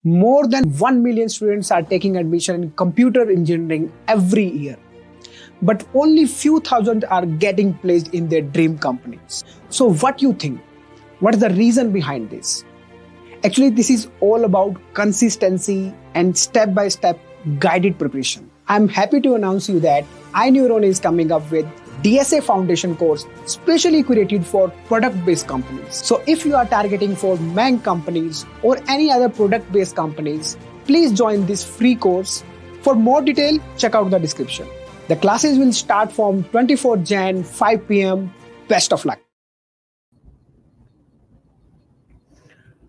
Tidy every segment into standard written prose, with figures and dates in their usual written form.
More than 1 million students are taking admission in computer engineering every year. But only few thousand are getting placed in their dream companies. So what do you think? What is the reason behind this? Actually, this is all about consistency and step-by-step guided preparation. I'm happy to announce you that Ineuron is coming up with DSA foundation course specially curated for product-based companies. So if you are targeting for Mang companies or any other product-based companies, please join this free course. For more detail, check out the description. The classes will start from 24 Jan 5 p.m. Best of luck.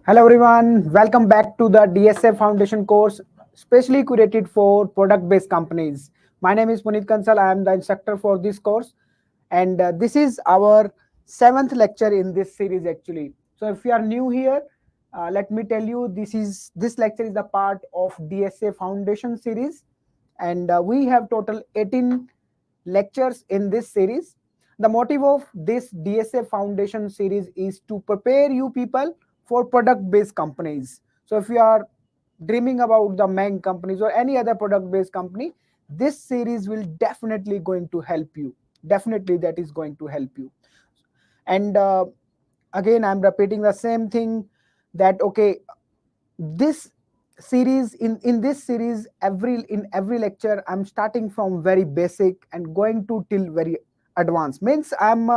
Hello everyone, welcome back to the DSA Foundation course, specially curated for product-based companies. My name is Puneet Kansal, I am the instructor for this course, and this is our 7th lecture in this series actually. So if you are new here, let me tell you, this lecture is the part of DSA Foundation series, and we have total 18 lectures in this series. The motive of this DSA Foundation series is to prepare you people for product-based companies. So if you are dreaming about the Mang companies or any other product-based company, this series will definitely going to help you. Definitely that is going to help you. And again, I'm repeating the same thing that, okay, this series, in this series, in every lecture, I'm starting from very basic and going to till very advanced. Means I'm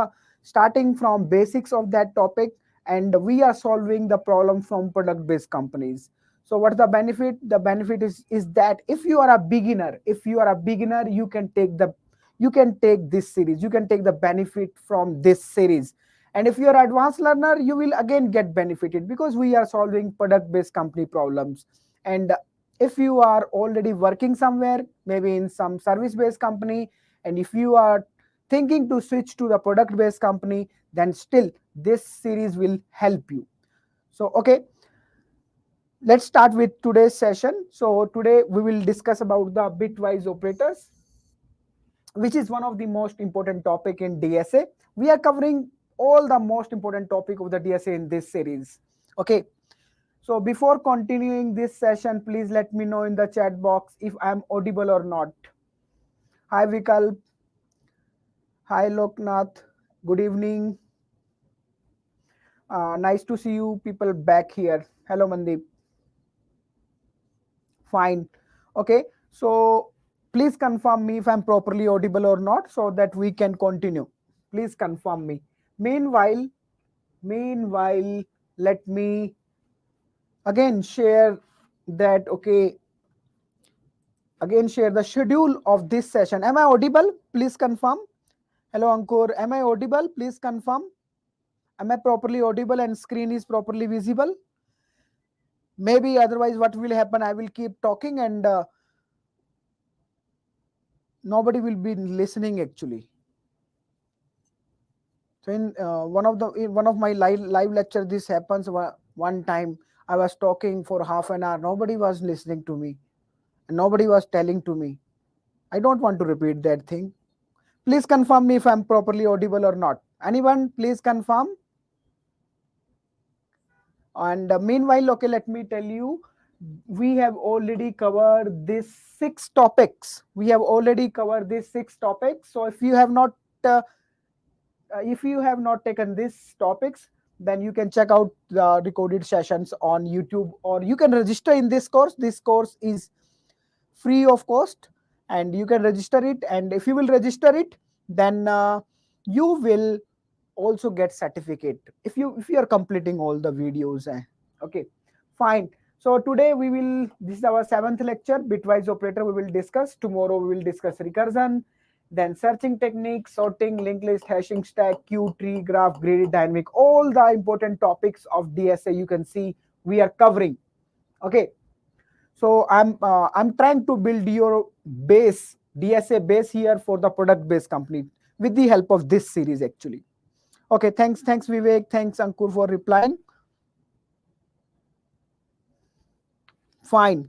starting from basics of that topic, and we are solving the problem from product-based companies. So what's the benefit? The benefit is that if you are a beginner, you can take this series, you can take the benefit from this series. And if you are advanced learner, you will again get benefited because we are solving product-based company problems. And if you are already working somewhere, maybe in some service-based company, and if you are thinking to switch to the product-based company, then still this series will help you. So, okay, let's start with today's session. So today we will discuss about the bitwise operators, which is one of the most important topic in DSA. We are covering all the most important topic of the DSA in this series. Okay. So before continuing this session, please let me know in the chat box if I'm audible or not. Hi Vikalp. Hi Loknath. Good evening. Nice to see you people back here. Hello Mandeep. Fine. Okay. So please confirm me if I'm properly audible or not so that we can continue. Please confirm me. Meanwhile, let me again share that, okay, again share the schedule of this session. Am I audible? Please confirm. Hello Ankur, am I audible? Please confirm. Am I properly audible and screen is properly visible? Maybe otherwise what will happen, I will keep talking and nobody will be listening actually. So in one of my live lecture, this happens one time. I was talking for half an hour. Nobody was listening to me. And nobody was telling to me. I don't want to repeat that thing. Please confirm me if I'm properly audible or not. Anyone, please confirm. And meanwhile, okay, let me tell you, we have already covered these 6 topics. So if you have not taken these topics, then you can check out the recorded sessions on YouTube, or you can register in this course. This course is free of cost, and you can register it. And if you will register it, then you will also get certificate if you are completing all the videos. Okay, fine. So today this is our 7th lecture, bitwise operator. We will discuss tomorrow. We will discuss recursion, then searching technique, sorting, linked list, hashing stack, queue, tree, graph, graded, dynamic, all the important topics of DSA you can see we are covering. Okay, so I'm trying to build your base, DSA base here for the product based company with the help of this series actually. Okay, thanks Vivek, thanks Ankur for replying. Fine.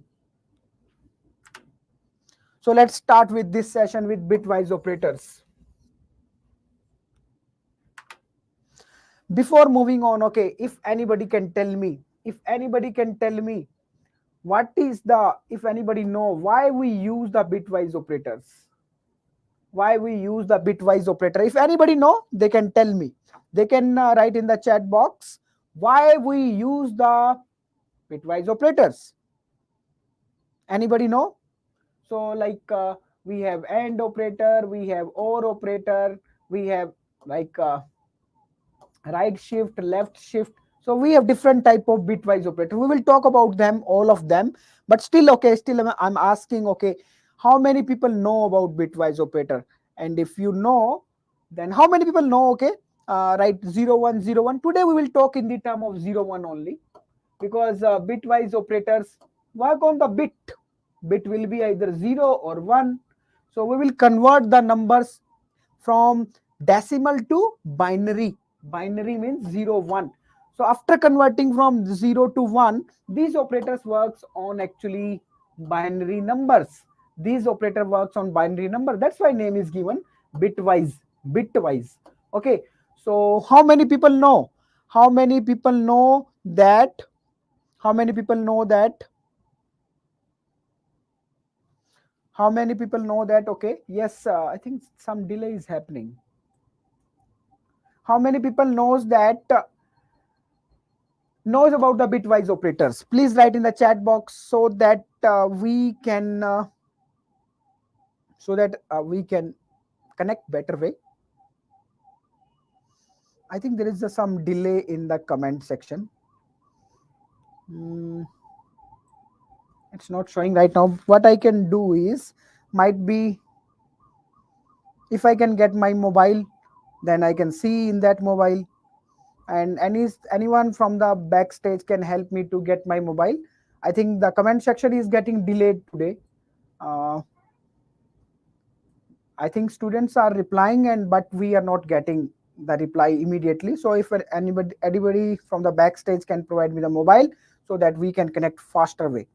So let's start with this session with bitwise operators. Before moving on, okay, if anybody can tell me What is the, if anybody know why we use the bitwise operators? Why we use the bitwise operator? If anybody know, they can tell me. They can write in the chat box why we use the bitwise operators. Anybody know? So like we have AND operator, we have OR operator, we have like right shift, left shift. So we have different type of bitwise operator. We will talk about them, all of them. But still, okay, still I'm asking, okay, how many people know about bitwise operator? And if you know, then how many people know? Okay, right, 0101. Today we will talk in the term of 01 only, because bitwise operators work on the bit. Bit will be either 0 or 1. So we will convert the numbers from decimal to binary. Binary means 0 1. So after converting from 0 to 1, these operators works on actually binary numbers. These operator works on binary number. That's why name is given bitwise. Bitwise. Okay. So how many people know? How many people know that? How many people know that? How many people know that? Okay. Yes, I think some delay is happening. How many people knows that? Knows about the bitwise operators? Please write in the chat box so that we can connect better way. I think there is some delay in the comment section. It's not showing right now. What I can do is, might be, if I can get my mobile, then I can see in that mobile. And anyone from the backstage can help me to get my mobile. I think the comment section is getting delayed today. I think students are replying, but we are not getting the reply immediately. So if anybody from the backstage can provide me the mobile, so that we can connect faster way.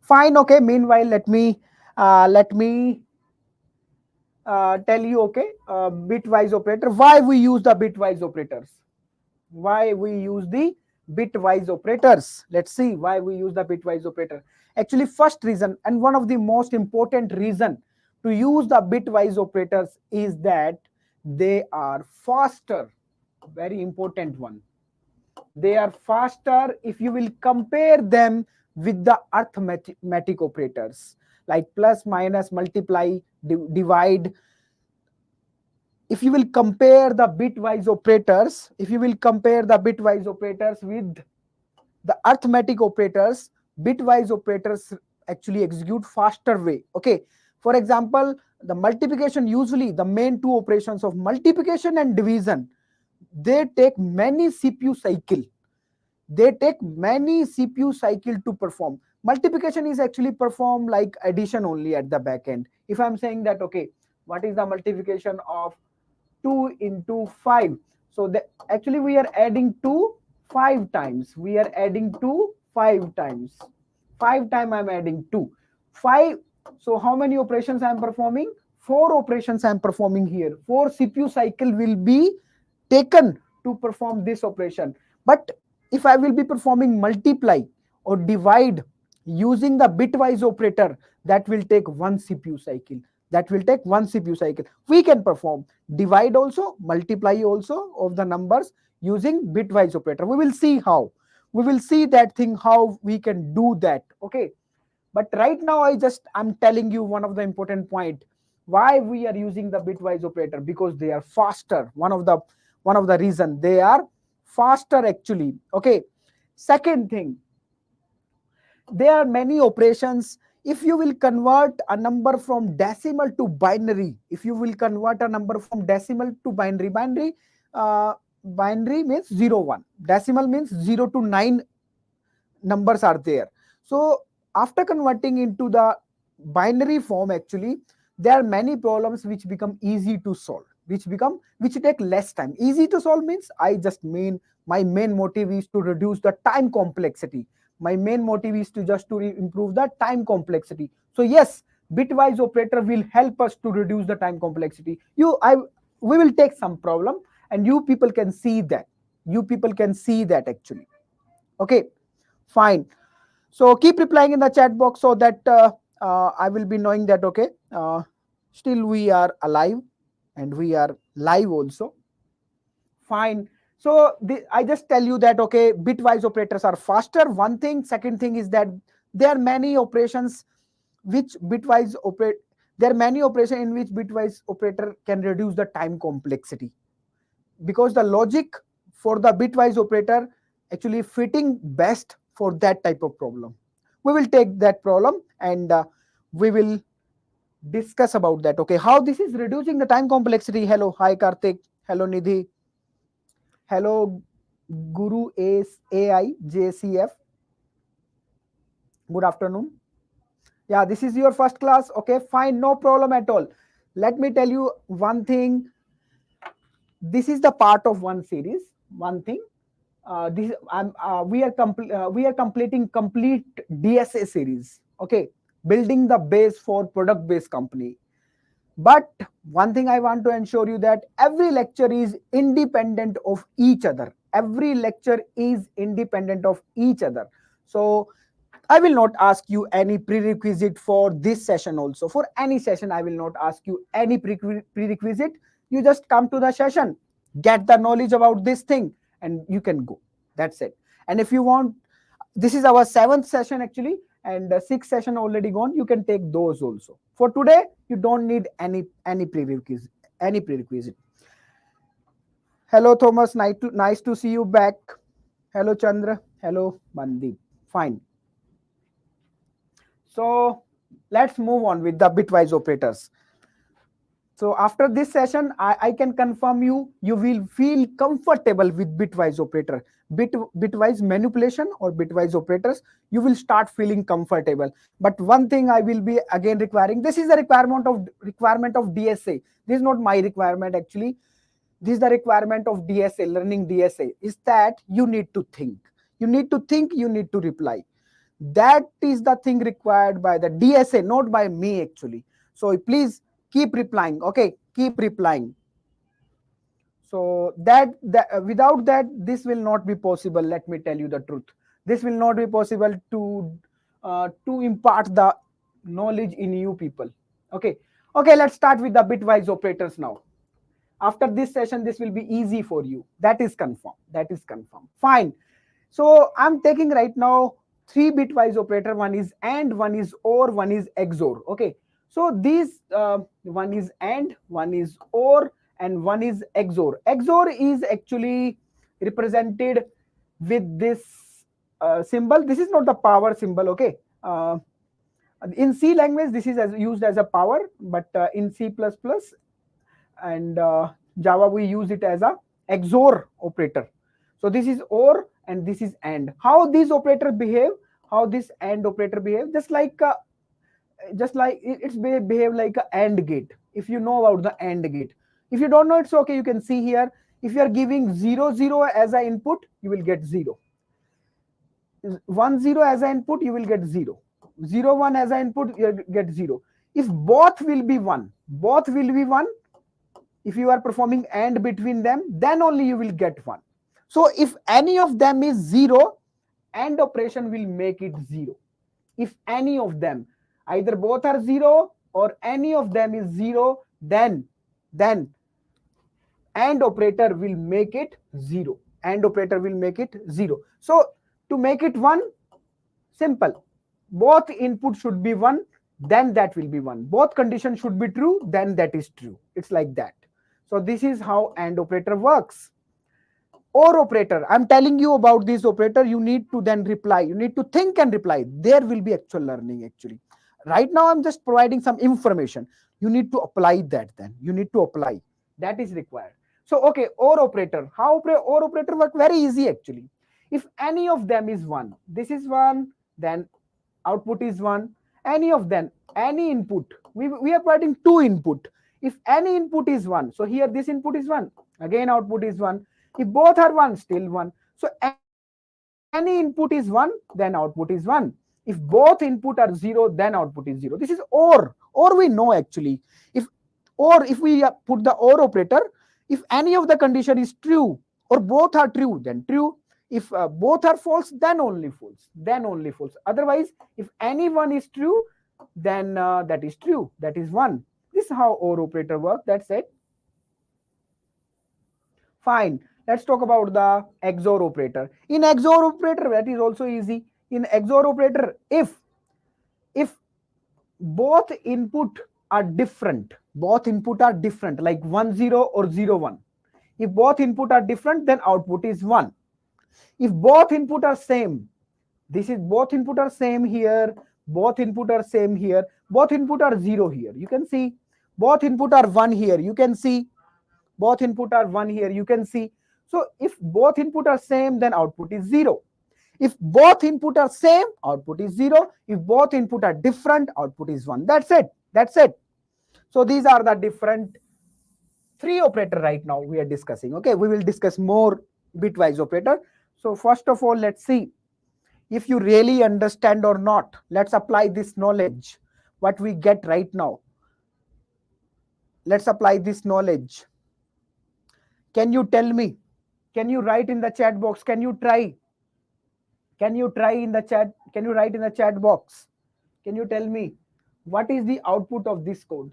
Fine. Okay. Meanwhile, let me tell you. Okay, bitwise operator. Why we use the bitwise operators? Why we use the bitwise operators? Let's see why we use the bitwise operator. Actually, first reason, and one of the most important reason to use the bitwise operators, is that they are faster. Very important one. They are faster if you will compare them with the arithmetic operators like plus, minus, multiply, divide. If you will compare the bitwise operators, with the arithmetic operators, bitwise operators actually execute faster way. Okay, for example, the multiplication, usually the main two operations of multiplication and division, they take many CPU cycle. To perform. Multiplication is actually performed like addition only at the back end. If I'm saying that, okay, what is the multiplication of 2 into 5? So actually we are adding 2 5 times. 5 times. 5 times I'm adding 2. 5. So how many operations I'm performing? 4 operations I'm performing here. 4 CPU cycle will be taken to perform this operation. But if I will be performing multiply or divide using the bitwise operator, that will take 1 CPU cycle. We can perform divide also, multiply also of the numbers using bitwise operator. We will see how. We will see that thing, how we can do that. Okay. But right now, I'm telling you one of the important point why we are using the bitwise operator, because they are faster. One of the reason they are faster actually. Okay. Second thing, there are many operations. If you will convert a number from decimal to binary, binary means 0 1. Decimal means 0 to 9 numbers are there. So after converting into the binary form, actually there are many problems which become easy to solve, which take less time. Easy to solve means, I just mean, my main motive is to reduce the time complexity. To improve the time complexity. So yes, bitwise operator will help us to reduce the time complexity. We will take some problem, and you people can see that. Actually. Okay. Fine. So keep replying in the chat box so that I will be knowing that, okay, still we are alive and we are live also. Fine. So I just tell you that, okay, bitwise operators are faster. One thing. Second thing is that there are many operations which bitwise operate. There are many operations in which bitwise operator can reduce the time complexity, because the logic for the bitwise operator actually fitting best for that type of problem. We will take that problem and we will discuss about that. Okay, how this is reducing the time complexity. Hello, hi Karthik. Hello Nidhi. Hello Guru Ace AI JCF. Good afternoon. Yeah, this is your first class. Okay, fine, no problem at all. Let me tell you one thing. This is the part of one series. One thing. We are completing complete DSA series. Okay, building the base for product based company. But one thing I want to ensure you that every lecture is independent of each other. Every lecture is independent of each other. So I will not ask you any prerequisite for this session also. For any session, I will not ask you any prerequisite. You just come to the session, get the knowledge about this thing, and you can go. That's it. And if you want, this is our seventh session actually, and sixth session already gone. You can take those also. For today, you don't need any prerequisite. Any prerequisite. Hello, Thomas. Nice to see you back. Hello, Chandra. Hello, Mandeep. Fine. So let's move on with the bitwise operators. So after this session, I can confirm you will feel comfortable with bitwise operator. Bitwise manipulation or bitwise operators, you will start feeling comfortable. But one thing I will be again requiring, this is the requirement of DSA. This is not my requirement actually. This is the requirement of DSA, learning DSA, is that you need to think. You need to think, you need to reply. That is the thing required by the DSA, not by me actually. So please keep replying. Okay, keep replying. So without that, this will not be possible. Let me tell you the truth. This will not be possible to impart the knowledge in you people. Okay, okay. Let's start with the bitwise operators now. After this session, this will be easy for you. That is confirmed. That is confirmed. Fine. So I'm taking right now three bitwise operator. One is AND, one is OR, one is XOR. Okay. So these one is AND, one is OR, and one is XOR. XOR is actually represented with this symbol. This is not the power symbol. Okay. In C language, this is used as a power, but in C++ and Java, we use it as a XOR operator. So this is OR and this is AND. How these operator behave? How this AND operator behave? Just like it's behave like a AND gate. If you know about the AND gate, if you don't know, it's okay. You can see here. If you are giving 0 0 as an input, you will get 0. 1 0 as an input, you will get 0. 0 1 as an input, you get 0. If both will be 1, both will be 1. If you are performing AND between them, then only you will get 1. So if any of them is 0, AND operation will make it 0. If any of them, either both are 0 or any of them is 0, then AND operator will make it 0. AND operator will make it 0. So to make it 1, simple. Both input should be 1, then that will be 1. Both conditions should be true, then that is true. It's like that. So this is how AND operator works. OR operator, I'm telling you about this operator, you need to then reply. You need to think and reply. There will be actual learning actually. Right now, I'm just providing some information. You need to apply that then. You need to apply. That is required. So, okay, OR operator. How OR operator work? Very easy actually. If any of them is 1, this is 1, then output is 1. Any of them, any input. We are providing 2 input. If any input is 1, so here this input is 1. Again, output is 1. If both are 1, still 1. So any input is 1, then output is 1. If both input are 0, then output is 0. This is OR. OR we know actually. If we put the OR operator, if any of the condition is true or both are true, then true. If both are false, then only false. Then only false. Otherwise, if any one is true, then that is true. That is one. This is how OR operator works. That's it. Fine. Let's talk about the XOR operator. In XOR operator, that is also easy. In XOR operator, if both input are different, like 1 0 or 0 1. If both input are different, then output is 1. If both input are same, this is both input are same here, both input are same here, both input are 0 here. You can see both input are 1 here. You can see both input are 1 here. You can see. So if both input are same, then output is 0. If both input are same, output is 0. If both input are different, output is 1. That's it. That's it. So these are the different 3 operator right now we are discussing. Okay, we will discuss more bitwise operator. So first of all, let's see if you really understand or not. Let's apply this knowledge, what we get right now. Let's apply this knowledge. Can you tell me? Can you write in the chat box? Can you try? Can you try in the chat? Can you write in the chat box? Can you tell me what is the output of this code?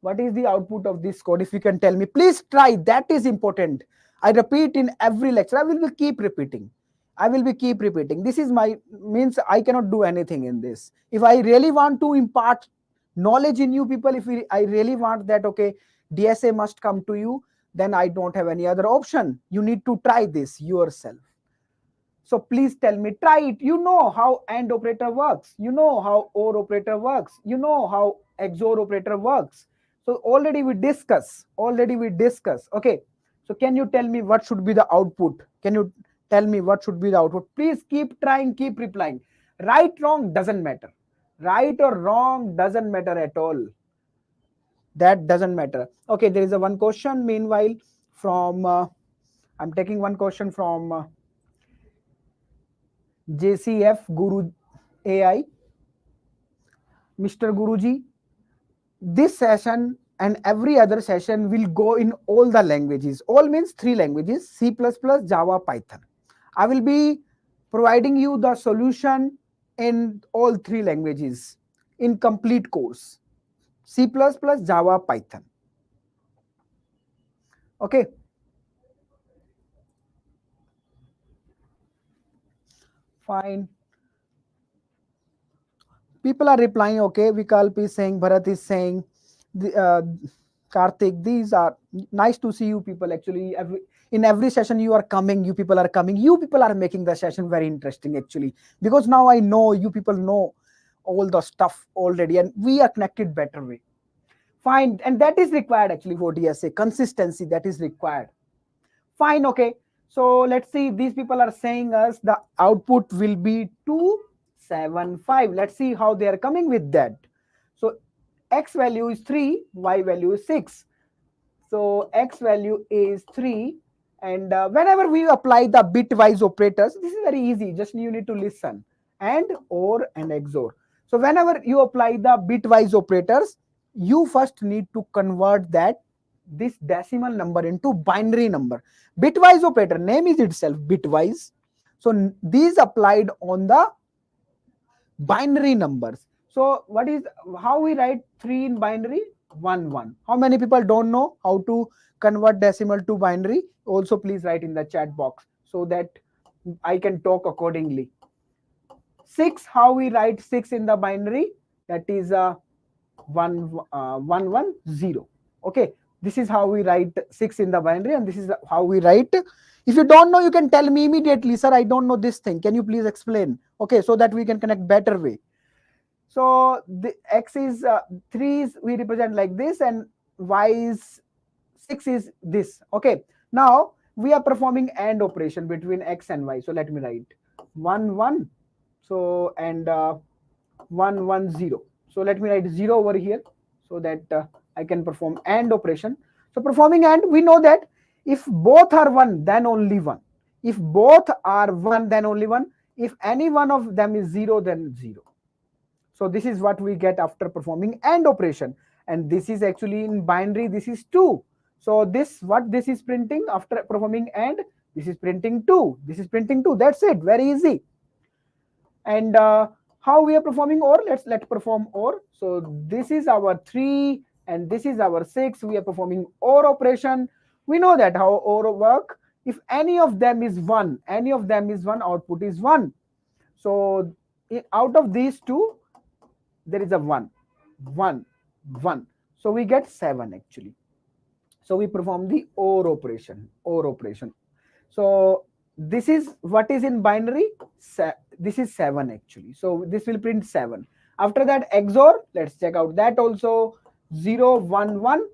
What is the output of this code? If you can tell me, please try. That is important. I repeat in every lecture. I will keep repeating. I will be keep repeating. This is my means I cannot do anything in this. If I really want to impart knowledge in you people, I really want that, okay, DSA must come to you, then I don't have any other option. You need to try this yourself. So please tell me, try it. You know how AND operator works. You know how OR operator works. You know how XOR operator works. So already we discuss. Okay. So can you tell me what should be the output? Can you tell me what should be the output? Please keep trying, keep replying. Right, wrong doesn't matter. Right or wrong doesn't matter at all. That doesn't matter. Okay, there is a one question meanwhile from, I'm taking one question from JCF Guru AI. Mr. Guruji, this session and every other session will go in all the languages. All means 3 languages: C++, Java, Python. I will be providing you the solution in all 3 languages in complete course: C++, Java, Python. Okay. Fine. People are replying. Okay, Vikalp is saying, Bharat is saying, Karthik, these are nice to see you people. Actually, in every session you are coming, you people are coming. You people are making the session very interesting actually, because now I know you people know all the stuff already and we are connected better way. Fine, and that is required actually for DSA. Consistency, that is required. Fine, okay. So let's see, these people are saying us the output will be 275. Let's see how they are coming with that. So X value is 3, Y value is 6. So X value is 3. And whenever we apply the bitwise operators, this is very easy. Just you need to listen. AND, OR, and XOR. So whenever you apply the bitwise operators, you first need to convert this decimal number into binary number. Bitwise operator, name is itself bitwise. So these applied on the binary numbers. So how we write 3 in binary? 1 1. How many people don't know how to convert decimal to binary? Also please write in the chat box so that I can talk accordingly. 6, how we write 6 in the binary? That is 1 1 1 0. Okay, this is how we write 6 in the binary, and this is how we write. If you don't know, you can tell me immediately, sir, I don't know this thing. Can you please explain? Okay, so that we can connect better way. So the X is 3 is we represent like this, and Y is 6 is this. Okay, now we are performing AND operation between X and Y. So let me write 1 1. So and 1 1 0. So let me write 0 over here so that I can perform AND operation. So performing AND, we know that if both are 1, then only 1. If both are 1, then only 1. If any one of them is 0, then 0. So this is what we get after performing AND operation. And this is actually in binary, this is 2. So this, what this is printing after performing AND, This is printing 2. This is printing 2. That's it. Very easy. And how we are performing OR? Let's perform OR. So this is our 3 and this is our 6. We are performing OR operation. We know that how OR work. If any of them is 1, output is 1. So out of these two, there is a 1, 1, 1. So we get 7 actually. So we perform the OR operation. So this is what is in binary. This is 7 actually. So this will print 7. After that XOR, let's check out that also. 0, 1, 1,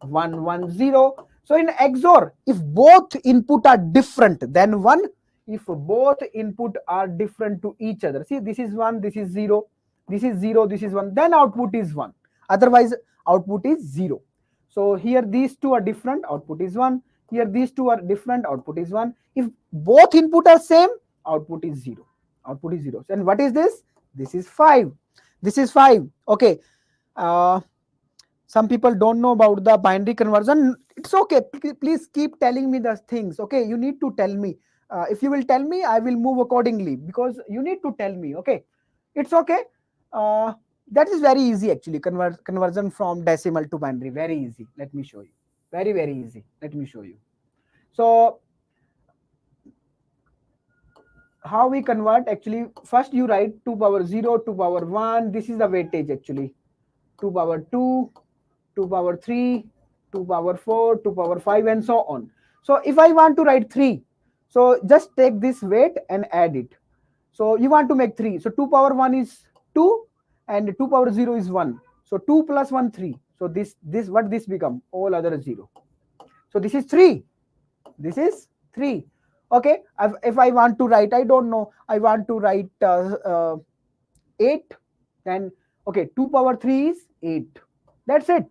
1, 1, 0. So in XOR, if both input are different than 1, if both input are different to each other, see, this is 1, this is 0, this is 0, this is 1, then output is 1. Otherwise, output is 0. So here these two are different, output is 1. Here these two are different, output is 1. If both input are same, output is 0. Output is 0. And what is this? This is 5. This is 5. Okay. Some people don't know about the binary conversion. It's okay. Please keep telling me the things. Okay. You need to tell me. If you will tell me, I will move accordingly, because you need to tell me. Okay. It's okay. That is very easy actually. Conversion from decimal to binary. Very easy. Let me show you. Very, very easy. Let me show you. So how we convert actually? First you write 2 power 0, 2 power 1. This is the weightage actually. 2 power 2, 2 power 3, 2 power 4, 2 power 5, and so on. So if I want to write 3, so just take this weight and add it. So you want to make 3. So 2 power 1 is 2 and 2 power 0 is 1. So 2 plus 1, 3. So this what this become? All other 0. So this is 3. This is 3. Okay. If I want to write, I don't know, I want to write 8, then okay, 2 power 3 is 8. That's it.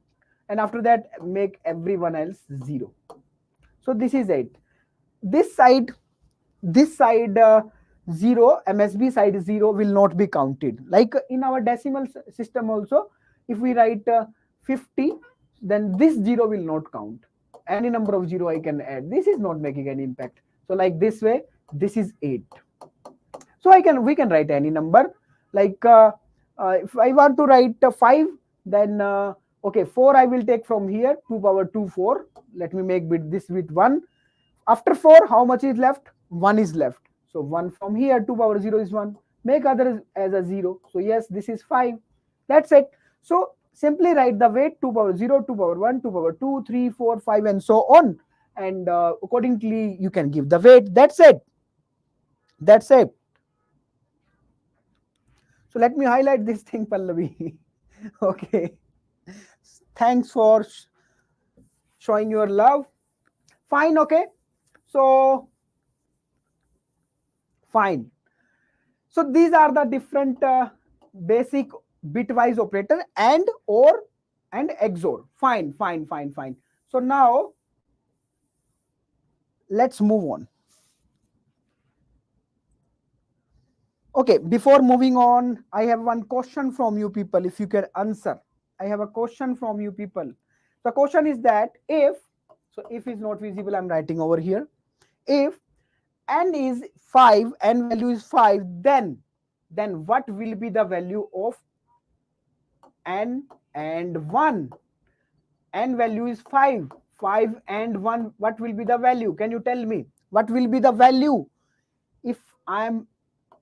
And after that, make everyone else 0. So this is 8. This side 0, MSB side 0 will not be counted. Like in our decimal system also, if we write 50, then this 0 will not count. Any number of 0 I can add. This is not making any impact. So like this way, this is 8. So we can write any number. Like if I want to write 5, then okay, 4 I will take from here. 2 power 2, 4. Let me make this with 1. After 4, how much is left? 1 is left. So 1 from here, 2 power 0 is 1. Make others as a 0. So yes, this is 5. That's it. So simply write the weight 2 power 0, 2 power 1, 2 power 2, 3, 4, 5, and so on. And accordingly, you can give the weight. That's it. That's it. So let me highlight this thing, Pallavi. Okay. Thanks for showing your love. Fine. Okay. So fine. So these are the different basic bitwise operator and OR and XOR. Fine. So now let's move on. Okay, before moving on, I have one question from you people, if you can answer. I have a question from you people. The question is that if is not visible, I'm writing over here. If n is 5, n value is 5, then what will be the value of n and 1? N value is 5 and 1. What will be the value? Can you tell me? What will be the value if I am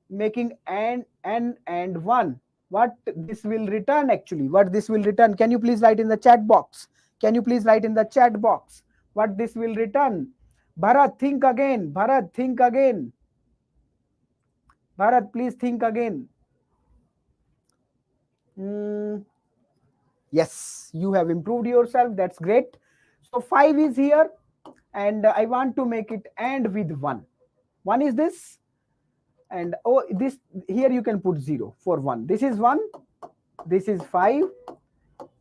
making n and 1? What this will return actually? What this will return? Can you please write in the chat box? Can you please write in the chat box what this will return? Bharat, think again. Bharat, think again. Bharat, please think again. Yes, you have improved yourself. That's great. So 5 is here, and I want to make it end with 1. 1 is this, and oh, this here you can put 0 for 1. This is 1. This is 5.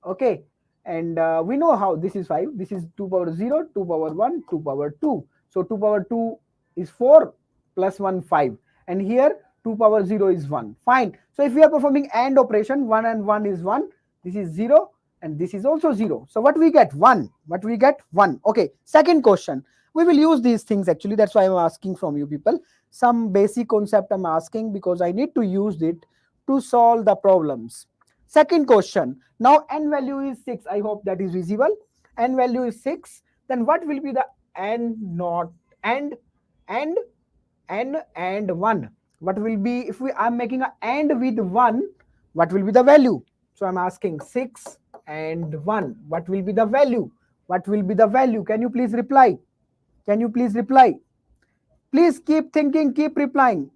Okay, and we know how this is 5. This is 2 power 0, 2 power 1, 2 power 2. So 2 power 2 is 4 plus 1, 5. And here 2 power 0 is 1. Fine. So if we are performing AND operation, 1 and 1 is 1. This is 0 and this is also 0. So what we get? 1. What we get? 1. Okay. Second question. We will use these things actually. That's why I'm asking from you people. Some basic concept I'm asking because I need to use it to solve the problems. Second question. Now n value is 6. I hope that is visible. N value is 6. Then what will be the n not and and 1? What will be if I'm making a and with 1? What will be the value? So I'm asking 6 and 1. What will be the value? What will be the value? Can you please reply? Can you please reply? Please keep thinking, keep replying.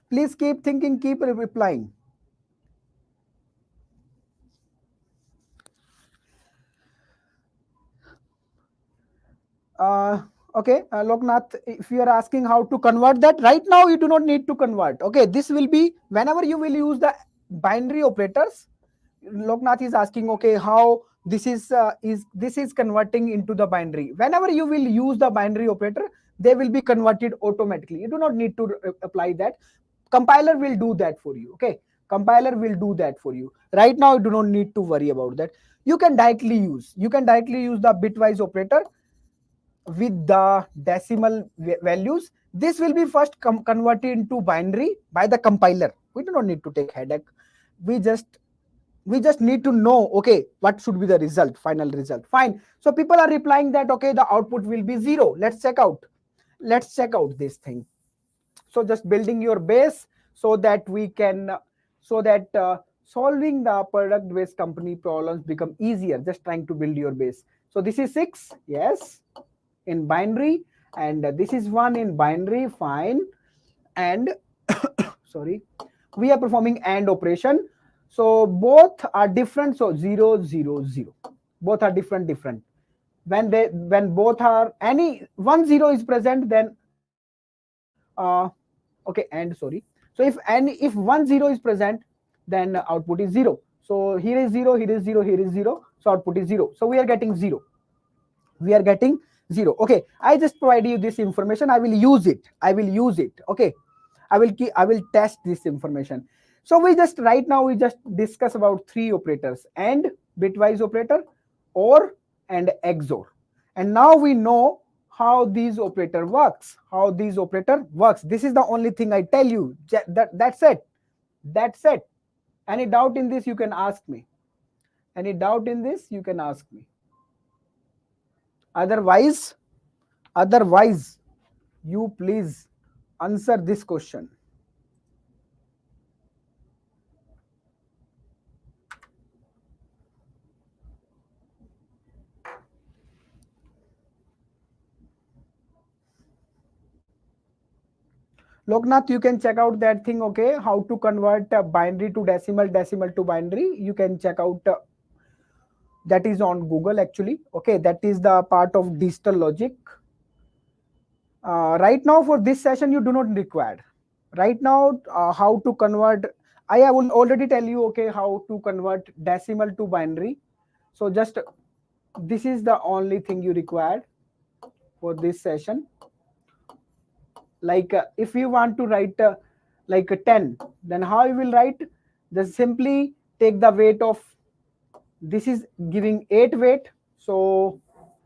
Please keep thinking, keep replying. Okay, Loknath, if you are asking how to convert that, right now you do not need to convert. Okay, this will be whenever you will use the binary operators. Loknath is asking, okay, how this is converting into the binary. Whenever you will use the binary operator, they will be converted automatically. You do not need to apply that. Compiler will do that for you. Okay, compiler will do that for you. Right now, you do not need to worry about that. You can directly use the bitwise operator with the decimal values. This will be first converted into binary by the compiler. We do not need to take headache. We just need to know, okay, what should be the result, final result. Fine. So people are replying that, okay, the output will be 0. Let's check out this thing. So just building your base so that we can solving the product based company problems become easier, just trying to build your base. So this is 6, yes, in binary, and this is 1 in binary. Fine. And sorry, we are performing AND operation. So both are different. So 0 0 0, both are different. When both are any 1 0 is present, then okay, and sorry, so if 1 0 is present, then output is 0. So here is 0, here is 0, here is 0, so output is 0. So we are getting 0. Okay, I just provide you this information. I will use it. Okay, I will test this information. So right now we just discuss about 3 operators: AND, bitwise operator, OR, and XOR. And now we know how these operator works. This is the only thing I tell you. That's it. Any doubt in this, you can ask me. Otherwise, you please answer this question. Loknath, you can check out that thing, okay, how to convert binary to decimal, decimal to binary. You can check out that is on Google actually. Okay, that is the part of digital logic. Right now for this session, you do not require. Right now, how to convert, I will already tell you, okay, how to convert decimal to binary. So just this is the only thing you require for this session. Like if you want to write like a 10, then how you will write? Just simply take the weight of, this is giving 8 weight, so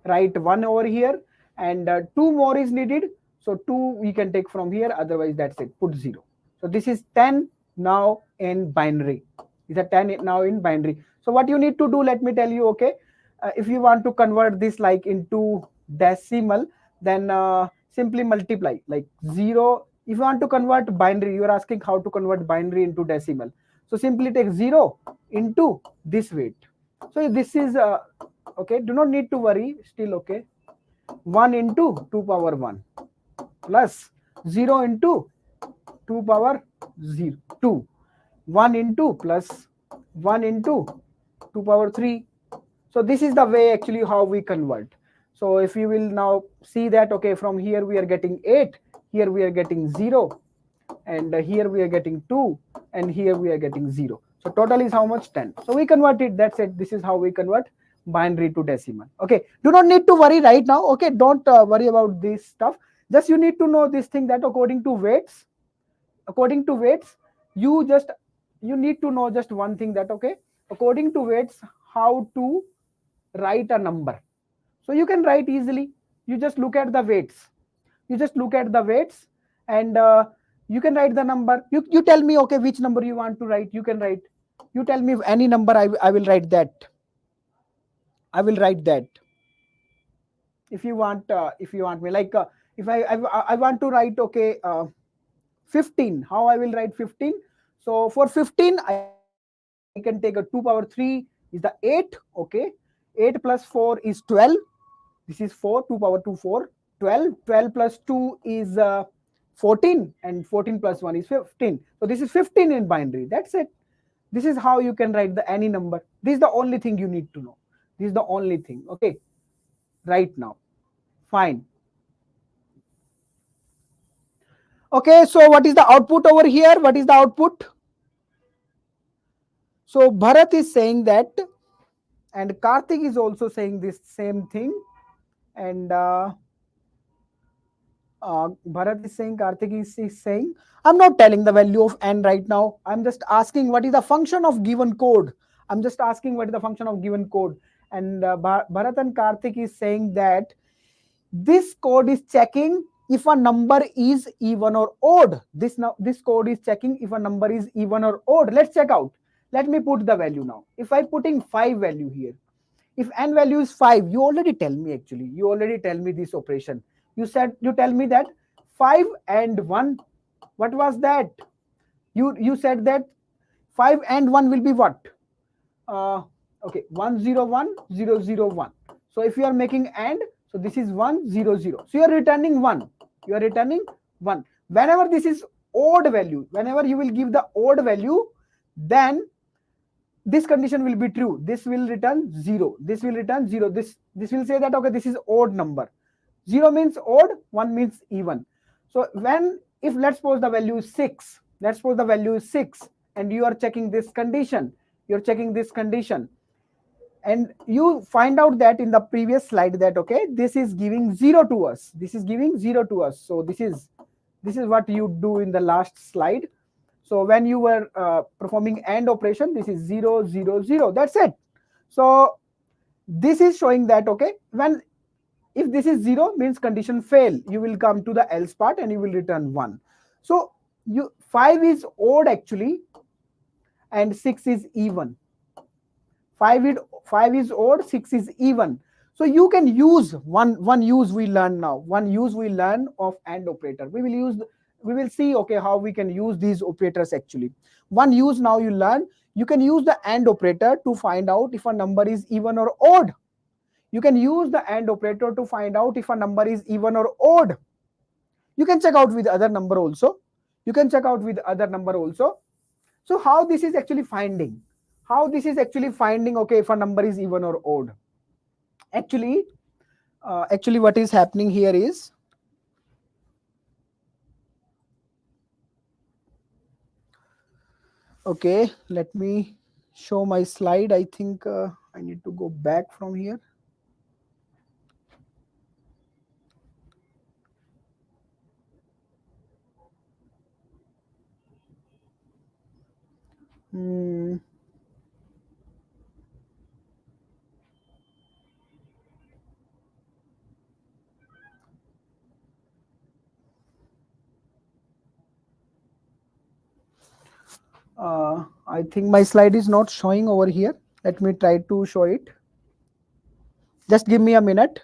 write 1 over here, and 2 more is needed, so 2 we can take from here, otherwise that's it, put 0. So this is 10 now in binary. Is a 10 now in binary. So what you need to do, let me tell you, okay, if you want to convert this like into decimal, then simply multiply like 0. If you want to convert binary, you are asking how to convert binary into decimal, so simply take 0 into this weight. So this is okay, do not need to worry, still okay. 1 into 2 power 1 plus 0 into 2 power 0 2, 1 into plus 1 into 2 power 3. So this is the way actually how we convert. So if you will now see that, okay, from here we are getting 8, here we are getting 0, and here we are getting 2, and here we are getting 0. So total is how much? 10. So we convert it. That's it. This is how we convert binary to decimal. Okay, do not need to worry right now. Okay, don't worry about this stuff. Just you need to know this thing, that according to weights, you just you need to know just one thing, that okay, according to weights, how to write a number. So you can write easily. You just look at the weights. You just look at the weights, and you can write the number. You tell me, okay, which number you want to write. You can write. You tell me any number. I will write that. I will write that. If you want, me, like if I want to write, okay, 15. How I will write 15? So for 15, I can take a 2 power 3 is the 8. Okay, 8 plus 4 is 12. This is 4. 2 power 2 4. 12. 12 plus 2 is 14, and 14 plus 1 is 15. So this is 15 in binary. That's it. This is how you can write the any number. This is the only thing you need to know. This is the only thing. Okay, right now. Fine. Okay, so what is the output over here? What is the output? So Bharat is saying that, and Karthik is also saying this same thing, and Bharat is saying, Karthik is saying, I'm not telling the value of n right now. I'm just asking what is the function of given code. I'm just asking what is the function of given code. And Bharat and Karthik is saying that this code is checking if a number is even or odd. This code is checking if a number is even or odd. Let's check out. Let me put the value now. If I putting 5 value here, if n value is 5, you already tell me actually. You already tell me this operation. You tell me that 5 and 1. What was that? You said that 5 and 1 will be what? Okay, 1 0 1 0 0 1. So if you are making and, so this is 1 0 0. So you are returning 1. You are returning 1. Whenever this is odd value, whenever you will give the odd value, then this condition will be true. This will return 0. This will return 0. This will say that okay, this is odd number. 0 means odd, 1 means even. So if let's suppose the value is 6, let's suppose the value is 6, and you are checking this condition, you're checking this condition, and you find out that in the previous slide that okay, this is giving 0 to us. This is giving 0 to us. So this is what you do in the last slide. So when you were performing AND operation, this is 0 0 0. That's it. So this is showing that okay, if this is 0 means condition fail, you will come to the else part and you will return 1. So 5 is odd actually, and 6 is even. 5 is odd, 6 is even. So you can use one use we learn now. One use we learn of AND operator. We will see okay how we can use these operators actually. One use now you learn. You can use the AND operator to find out if a number is even or odd. You can use the AND operator to find out if a number is even or odd. You can check out with other number also. So how this is actually finding? Okay, if a number is even or odd. Actually what is happening here is, okay, let me show my slide. I think I need to go back from here. I think my slide is not showing over here. Let me try to show it. Just give me a minute.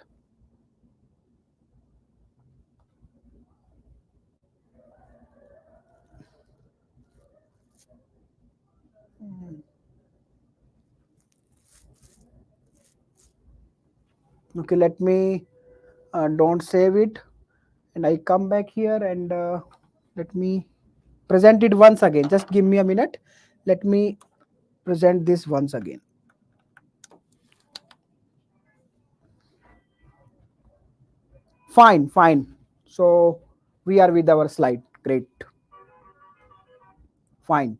Okay, let me don't save it, and I come back here and let me present it once again. Just give me a minute. Let me present this once again. Fine. So we are with our slide. Great. Fine.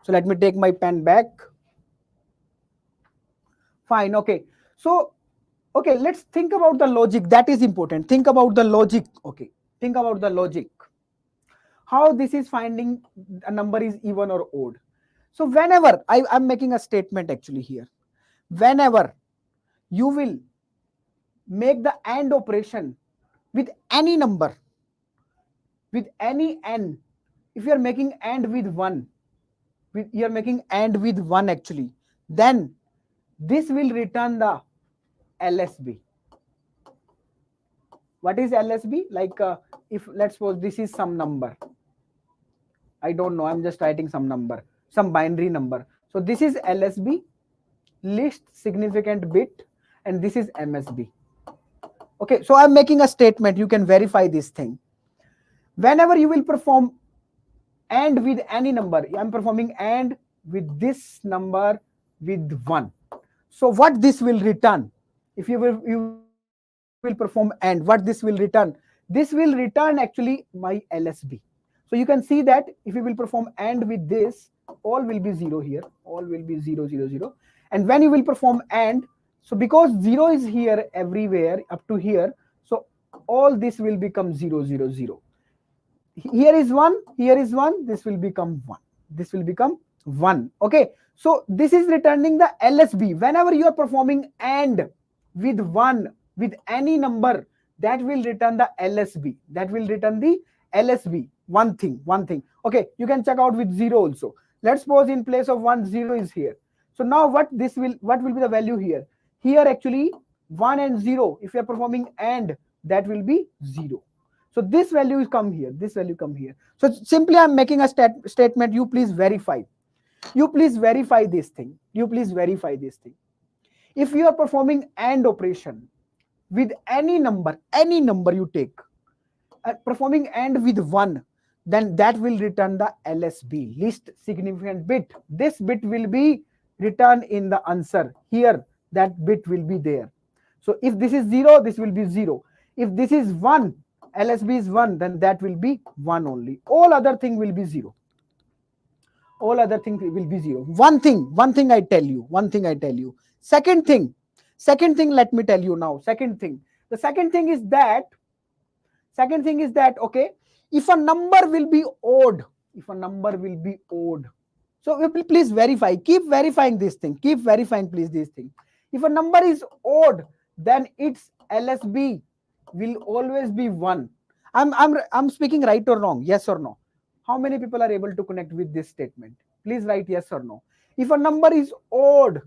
So let me take my pen back. Fine. Okay. So okay, let's think about the logic. That is important. Think about the logic. Okay. Think about the logic. How this is finding a number is even or odd. So whenever I'm making a statement actually here, whenever you will make the AND operation with any number, with any n, if you are making AND with 1, you are making AND with 1 actually, then this will return the LSB. What is LSB? Like if let's suppose this is some number, I don't know, I'm just writing some number, some binary number. So this is LSB, least significant bit, and this is MSB. Okay, so I'm making a statement, you can verify this thing. Whenever you will perform AND with any number, I'm performing AND with this number with 1. So what this will return, if you will perform AND, what this will return? This will return actually my LSB. So you can see that if you will perform AND with this, all will be 0 here, all will be 0, 0, 0. And when you will perform AND, so because 0 is here everywhere up to here, so all this will become 0, 0, 0. Here is 1, here is 1, this will become 1, this will become 1. Okay, so this is returning the LSB. Whenever you are performing AND with 1 with any number, that will return the LSB, that will return the LSB. One thing. Okay, you can check out with 0 also. Let's suppose in place of 1, 0 is here. So now what will be the value here? Here actually 1 and 0, if you are performing AND, that will be 0. So this value is come here, this value come here. So simply I'm making a statement, you please verify. You please verify this thing. You please verify this thing. If you are performing AND operation with any number you take, performing AND with 1, then that will return the LSB, least significant bit. This bit will be returned in the answer. Here, that bit will be there. So if this is 0, this will be 0. If this is 1, LSB is 1, then that will be 1 only. All other thing will be 0. All other things will be 0. One thing I tell you. Second thing, let me tell you now. Second thing. The second thing is that, okay, if a number will be odd, so please verify, keep verifying this thing, please this thing. If a number is odd, then its LSB will always be 1. I'm speaking right or wrong, yes or no? How many people are able to connect with this statement? Please write yes or no. If a number is odd,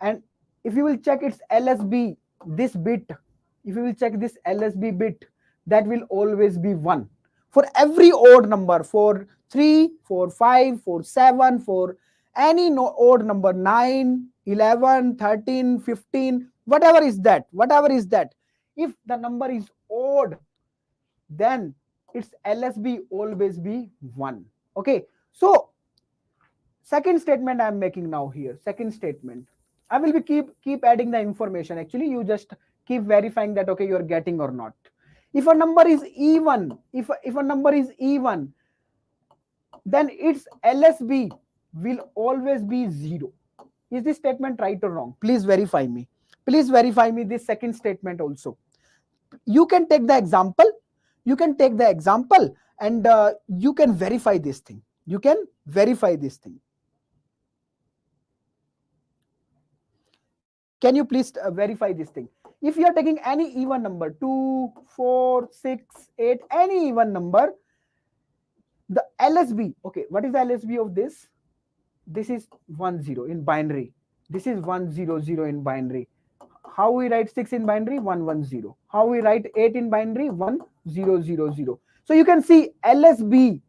and if you will check its LSB, this bit, if you will check this LSB bit, that will always be 1. For every odd number, for 3, for 5, for 7, for any odd number, 9, 11, 13, 15, whatever is that. If the number is odd, then its LSB always be 1. Okay, so second statement I am making now here. Second statement, I will be keep adding the information. Actually, you just keep verifying that okay, you are getting or not. If a number is even, if a number is even, then its LSB will always be 0. Is this statement right or wrong? Please verify me. Please verify me this second statement also. You can take the example. And you can verify this thing. Can you please verify this thing? If you are taking any even number, 2, 4, 6, 8, any even number, the LSB, okay, what is the LSB of this? This is 1, 0 in binary. This is 1, 0, 0 in binary. How we write 6 in binary? 1, 1, 0. How we write 8 in binary? 1, 0, 0, 0. So you can see LSB,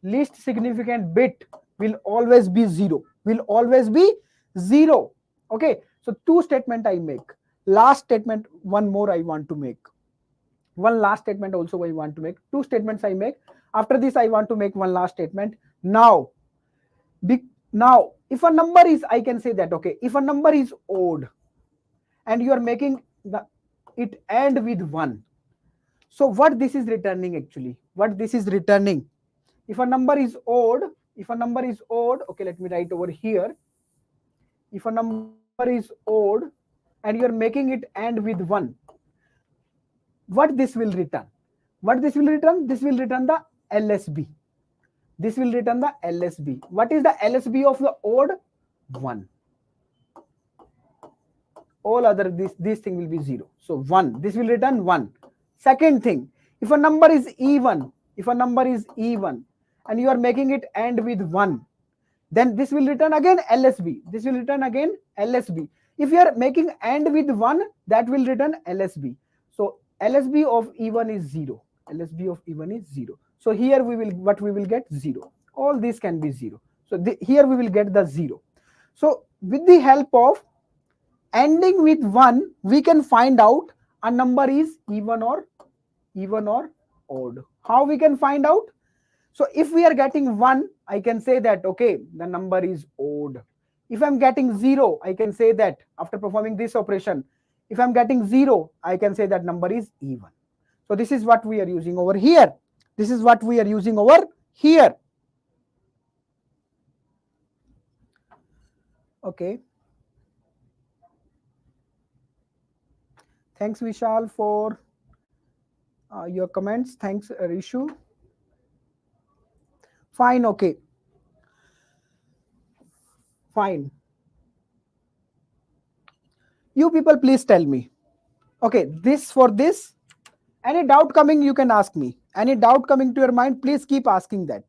least significant bit, will always be 0. Okay, so two statement I make. Last statement, one more I want to make. One last statement also I want to make. Two statements I make. After this, I want to make one last statement. Now, if a number is, I can say that, okay, if a number is odd and you are making it end with 1. So what this is returning actually? If a number is odd, okay, let me write over here. If a number is odd and you are making it end with 1, what this will return? This will return the LSB. this will return the LSB. What is the LSB of the odd? 1. All other this thing will be 0. So 1, this will return 1. Second thing, if a number is even, and you are making it end with 1, then this will return again LSB. This will return again LSB. If you are making end with 1, that will return LSB. So LSB of even is 0. LSB of even is 0. So here we will get 0. All these can be 0. So here we will get the 0. So with the help of ending with 1, we can find out a number is even or odd. How we can find out? So if we are getting 1, I can say that, okay, the number is odd. If I'm getting 0, I can say that after performing this operation, if I'm getting 0, I can say that number is even. So this is what we are using over here. This is what we are using over here. Okay. Thanks, Vishal, for your comments. Thanks, Rishu. Fine, okay. Fine. You people, please tell me. Okay, this for this. Any doubt coming, you can ask me. Any doubt coming to your mind, please keep asking that.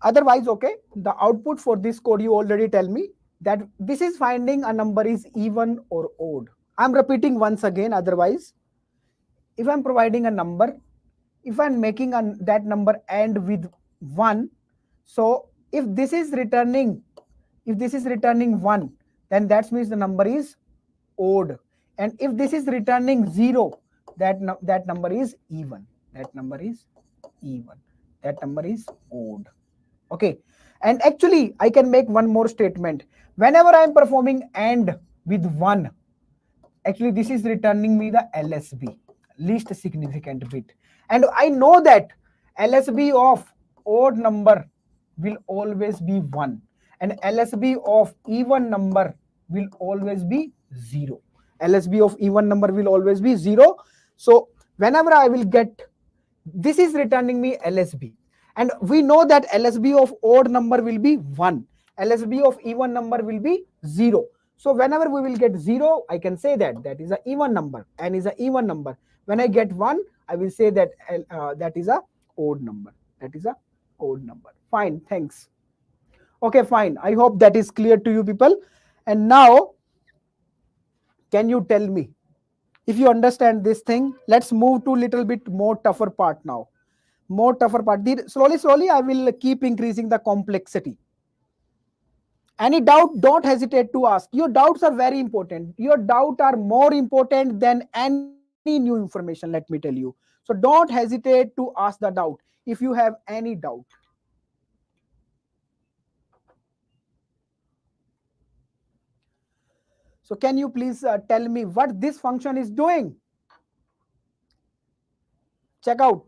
Otherwise, okay, the output for this code, you already tell me that this is finding a number is even or odd. I'm repeating once again, otherwise, if I'm providing a number, if I'm making that number end with 1, so if this is returning 1, then that means the number is odd. And if this is returning 0, that number is even. That number is even. That number is odd. Okay. And actually, I can make one more statement. Whenever I am performing AND with 1, actually this is returning me the LSB, least significant bit. And I know that LSB of odd number will always be 1. And LSB of even number will always be 0. LSB of even number will always be 0. So whenever I will get, this is returning me LSB. And we know that LSB of odd number will be 1. LSB of even number will be 0. So whenever we will get 0, I can say that is an even number. N is an even number. When I get 1, I will say that that is a odd number. That is a odd number. Fine, thanks. Okay, fine. I hope that is clear to you people. And now, can you tell me, if you understand this thing, let's move to little bit more tougher part now. More tougher part. Slowly, I will keep increasing the complexity. Any doubt, don't hesitate to ask. Your doubts are very important. Your doubts are more important than any new information, let me tell you. So don't hesitate to ask the doubt if you have any doubt. So can you please tell me what this function is doing? Check out.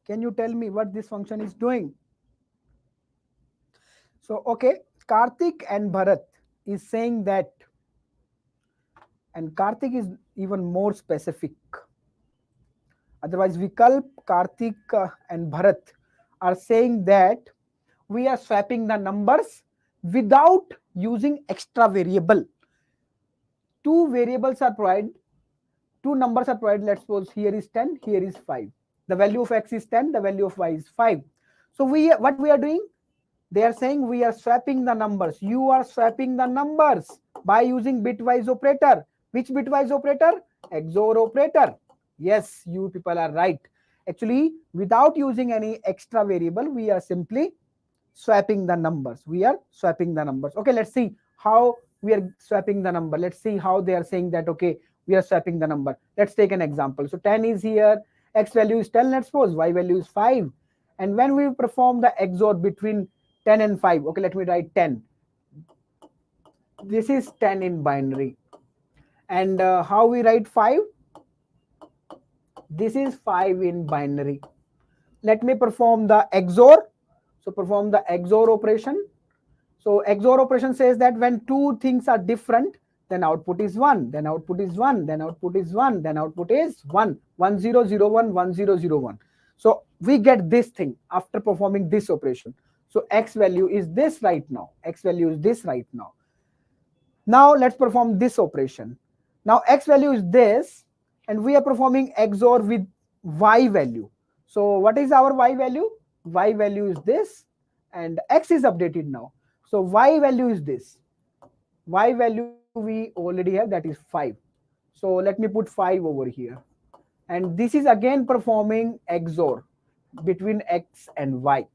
Can you tell me what this function is doing? So, okay, Karthik and Bharat is saying that, and Karthik is even more specific. Otherwise, Vikalp, Karthik and Bharat are saying that we are swapping the numbers without using extra variable. Two variables are provided, two numbers are provided. Let's suppose here is 10, here is 5. The value of x is 10, the value of y is 5. So what we are doing? They are saying we are swapping the numbers. You are swapping the numbers by using bitwise operator. Which bitwise operator? XOR operator. Yes, you people are right. Actually, without using any extra variable, we are simply swapping the numbers. We are swapping the numbers. Okay, let's see how we are swapping the number. Let's see how they are saying that, okay, we are swapping the number. Let's take an example. So 10 is here, x value is 10, let's suppose, y value is 5. And when we perform the XOR between 10 and 5, okay, let me write 10. This is 10 in binary. And how we write 5? This is 5 in binary. Let me perform the XOR. So perform the XOR operation. So XOR operation says that when two things are different, then output is 1, then output is 1, then output is 1, then output is 1, 1 0 0 1, 1 0 0 1. So we get this thing after performing this operation. So X value is this right now, X value is this right now. Now let's perform this operation. Now X value is this, and we are performing XOR with Y value. So what is our Y value? Y value is this, and X is updated now. So Y value is this. Y value we already have, that is 5. So let me put 5 over here. And this is again performing XOR between X and Y.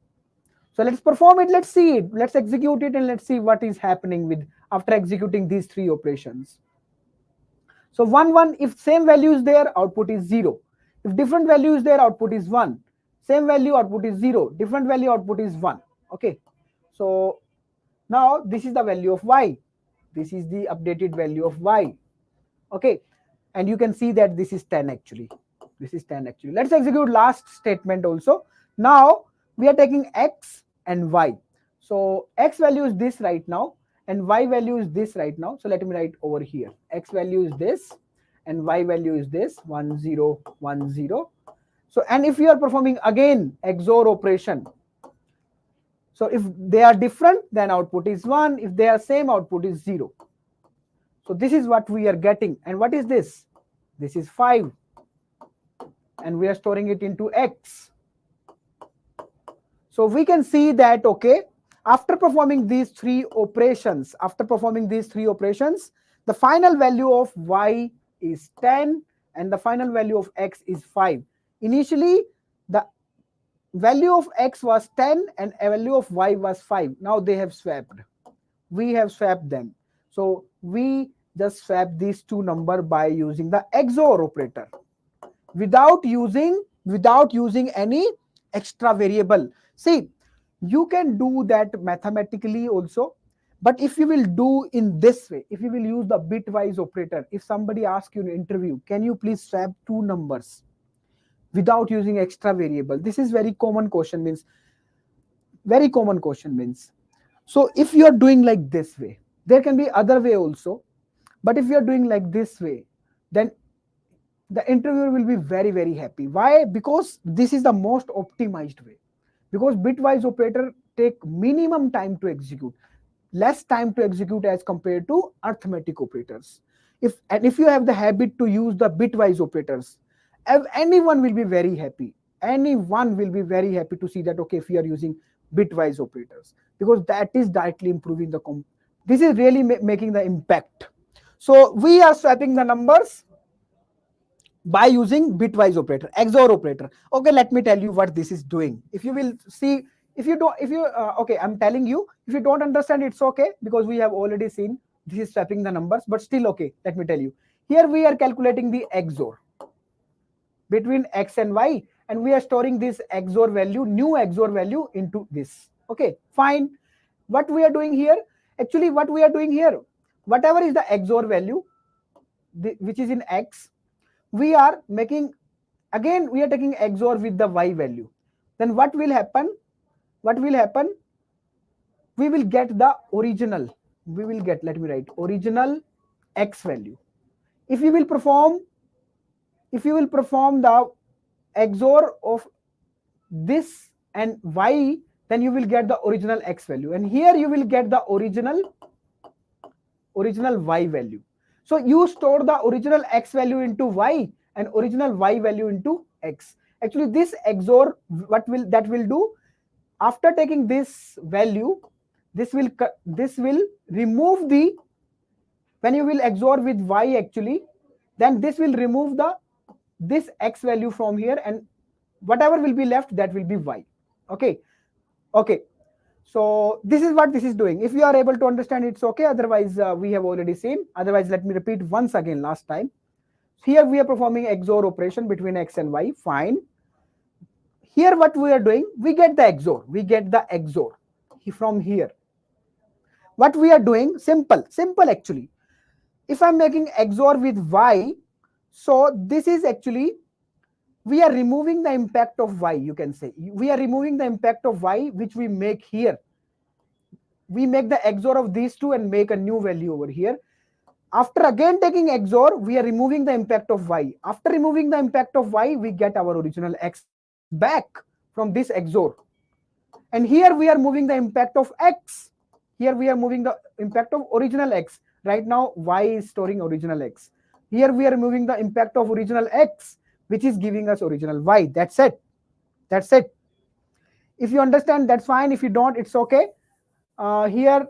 So let's perform it, let's see it, let's execute it, and let's see what is happening with after executing these three operations. So 1 1, if same value is there, output is 0. If different value is there, output is 1. Same value, output is 0. Different value, output is 1. Okay. So now this is the value of Y. This is the updated value of Y. Okay. And you can see that this is 10 actually. This is 10 actually. Let's execute last statement also. Now we are taking X and Y. So X value is this right now, and Y value is this right now. So let me write over here. X value is this, and Y value is this, 1 0 1 0. So and if you are performing again XOR operation, so if they are different, then output is 1. If they are same, output is 0. So this is what we are getting. And what is this? This is 5. And we are storing it into X. So we can see that, okay, after performing these three operations, the final value of Y is 10 and the final value of X is 5. Initially, the value of X was 10 and a value of Y was 5. Now they have swapped. We have swapped them. So we just swap these two numbers by using the XOR operator without using any extra variable. See, you can do that mathematically also, but if you will do in this way, if you will use the bitwise operator, if somebody asks you in an interview, can you please swap two numbers without using extra variable? This is very common question, means so if you are doing like this way, there can be other way also, but if you are doing like this way, then the interviewer will be very, very happy. Why? Because this is the most optimized way. Because bitwise operator take minimum time to execute, less time to execute as compared to arithmetic operators. If you have the habit to use the bitwise operators, anyone will be very happy. Anyone will be very happy to see that, okay, if you are using bitwise operators, because that is directly improving the this is really making the impact. So we are swapping the numbers by using bitwise operator, XOR operator. Okay, let me tell you what this is doing. If you will see, okay, I'm telling you, if you don't understand, it's okay, because we have already seen this is swapping the numbers, but still okay, let me tell you. Here we are calculating the XOR between X and Y, and we are storing this XOR value, new XOR value into this. Okay, fine. What we are doing here, whatever is the XOR value, which is in X, we are making, again we are taking XOR with the Y value. Then what will happen? We will get the original, let me write, original X value. If you will perform the XOR of this and Y, then you will get the original X value, and here you will get the original Y value. So you store the original X value into Y and original Y value into X. Actually, this XOR, that will do, after taking this value, this will remove the, when you will XOR with Y actually, then this will remove this X value from here, and whatever will be left, that will be Y. Okay. So this is what this is doing. If you are able to understand, it's okay. Otherwise, we have already seen. Otherwise, let me repeat once again last time. Here we are performing XOR operation between X and Y. Fine. Here what we are doing, we get the XOR. From here. What we are doing, simple actually. If I'm making XOR with Y, so this is actually, we are removing the impact of Y, you can say. We are removing the impact of Y, which we make here. we make the XOR of these two and make a new value over here. After again taking XOR, we are removing the impact of Y. After removing the impact of Y, we get our original X back from this XOR. And here we are moving the impact of X. Here we are moving the impact of original X. Right now, Y is storing original X. Here we are moving the impact of original X, which is giving us original Y. That's it. That's it. If you understand, that's fine. If you don't, it's okay. Here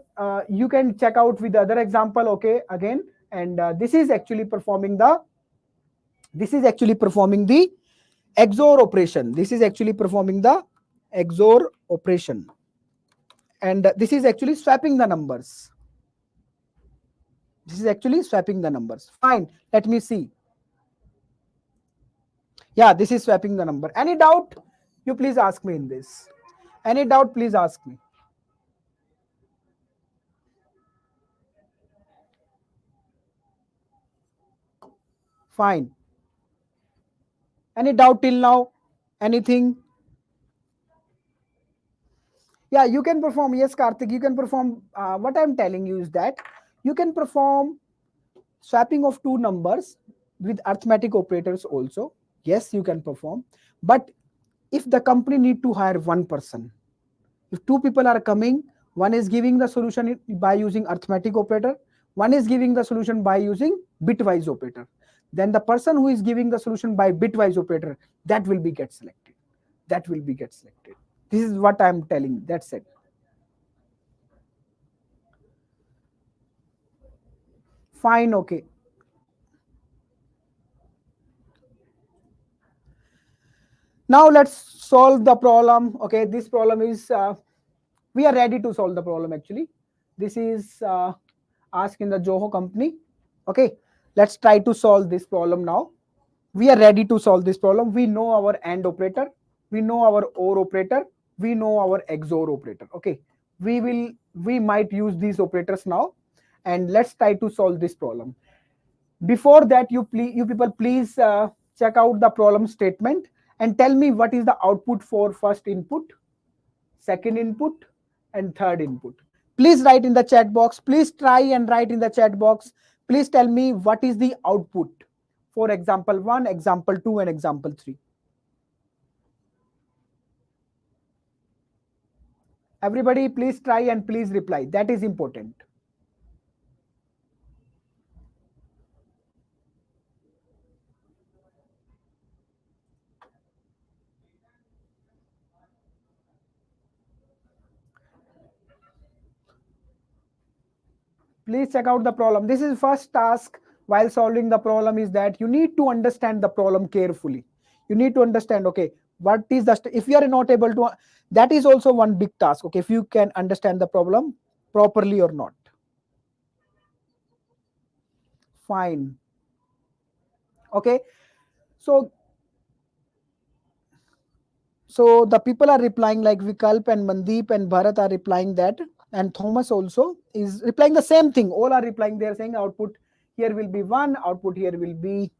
you can check out with the other example, okay, again. And this is actually performing the XOR operation. This is actually performing the XOR operation. And this is actually swapping the numbers. This is actually swapping the numbers. Fine. Let me see. Yeah, this is swapping the number. Any doubt? You please ask me in this. Any doubt? Please ask me. Fine. Any doubt till now? Anything? Yeah, you can perform. Yes, Karthik, you can perform. What I'm telling you is that you can perform swapping of two numbers with arithmetic operators also. Yes, you can perform. But if the company need to hire one person, if two people are coming, one is giving the solution by using arithmetic operator, one is giving the solution by using bitwise operator, then the person who is giving the solution by bitwise operator, that will be get selected. That will be get selected. This is what I'm telling. That's it. Fine, okay. Now let's solve the problem. Okay, this problem is, we are ready to solve the problem actually. This is asked in the Zoho company. Okay, let's try to solve this problem now. We are ready to solve this problem. We know our AND operator. We know our OR operator. We know our XOR operator. Okay, we might use these operators now. And let's try to solve this problem. Before that, you people please check out the problem statement and tell me what is the output for first input, second input, and third input. Please write in the chat box. Please try and write in the chat box. Please tell me what is the output for example 1, example 2, and example 3. Everybody, please try and please reply. That is important. Please check out the problem. This is first task while solving the problem is that you need to understand the problem carefully. You need to understand, okay, what is the, if you are not able to, that is also one big task. Okay, if you can understand the problem properly or not. Fine. Okay, so the people are replying like Vikalp and Mandeep and Bharat are replying that, and Thomas also is replying the same thing. All are replying. They are saying output here will be 1, output here will be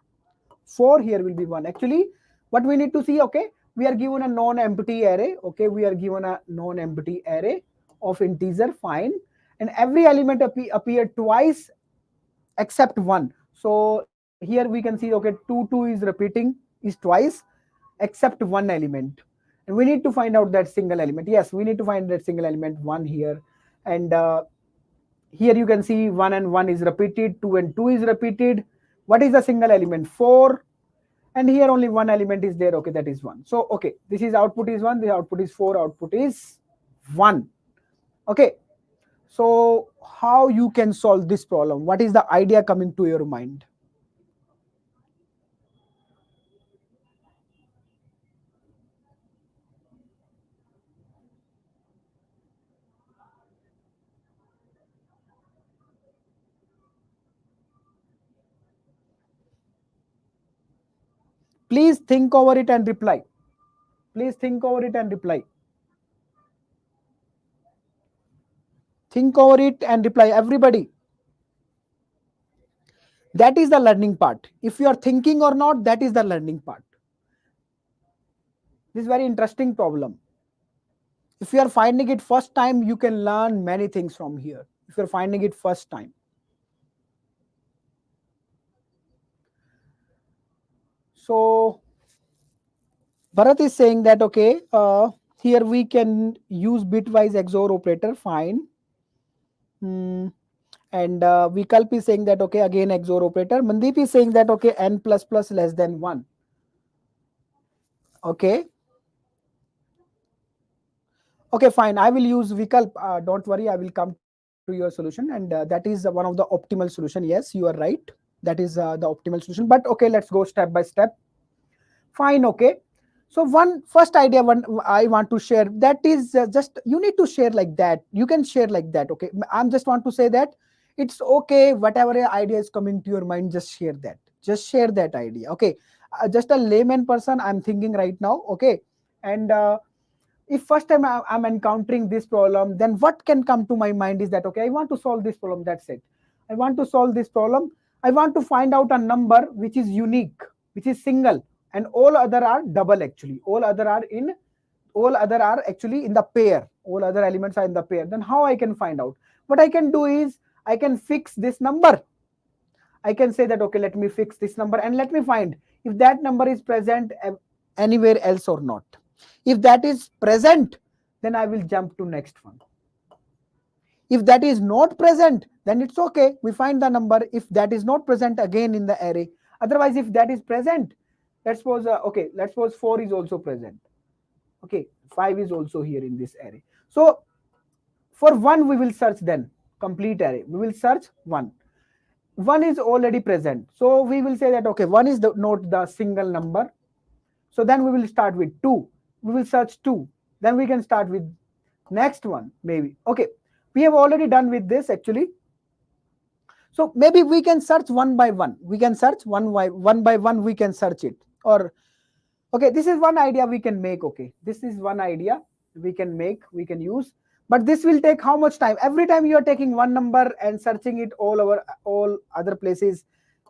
4, here will be 1. Actually, what we need to see, okay, we are given a non-empty array. Okay, we are given a non-empty array of integer, fine, and every element appeared twice except 1. So here we can see, okay, 2 is repeating, is twice, except one element. And we need to find out that single element. Yes, we need to find that single element 1 here. And here you can see 1 and 1 is repeated, 2 and 2 is repeated. What is the single element? 4. And here only one element is there. Okay, that is 1. So, okay, this is output is 1, the output is 4, output is 1. Okay, so how you can solve this problem? What is the idea coming to your mind? Please think over it and reply. Please think over it and reply. Think over it and reply, everybody. That is the learning part. If you are thinking or not, that is the learning part. This is very interesting problem. If you are finding it first time, you can learn many things from here. If you're finding it first time. So Bharat is saying that, okay, here we can use bitwise XOR operator, fine. And Vikalp is saying that, okay, again XOR operator. Mandeep is saying that, okay, n plus plus less than 1. Okay. Okay, fine. I will use Vikalp. Don't worry, I will come to your solution. And that is one of the optimal solution. Yes, you are right. That is the optimal solution. But okay, let's go step by step. Fine, okay. So one first idea one I want to share, that is just you need to share like that. You can share like that. Okay, I'm just want to say that it's okay. Whatever idea is coming to your mind, just share that. Just share that idea. Okay, just a layman person I'm thinking right now. Okay, and if first time I'm encountering this problem, then what can come to my mind is that, okay, I want to solve this problem. That's it. I want to solve this problem. I want to find out a number which is unique, which is single, and all other are double actually. All other are actually in the pair. All other elements are in the pair. Then how I can find out? What I can do is I can fix this number. I can say that, okay, let me fix this number and let me find if that number is present anywhere else or not. If that is present, then I will jump to next one. If that is not present, then it's okay. We find the number. If that is not present, again in the array. Otherwise, if that is present, let's suppose, okay, let's suppose 4 is also present. Okay, 5 is also here in this array. So for 1, we will search then complete array. We will search 1. 1 is already present. So we will say that, okay, 1 is not the single number. So then we will start with 2. We will search 2. Then we can start with next one, maybe. Okay, we have already done with this actually. So maybe we can search one by one. We can search one by one. We can search it. Or okay, this is one idea we can make. Okay, this is one idea we can make. We can use. But this will take how much time? Every time you are taking one number and searching it all over all other places,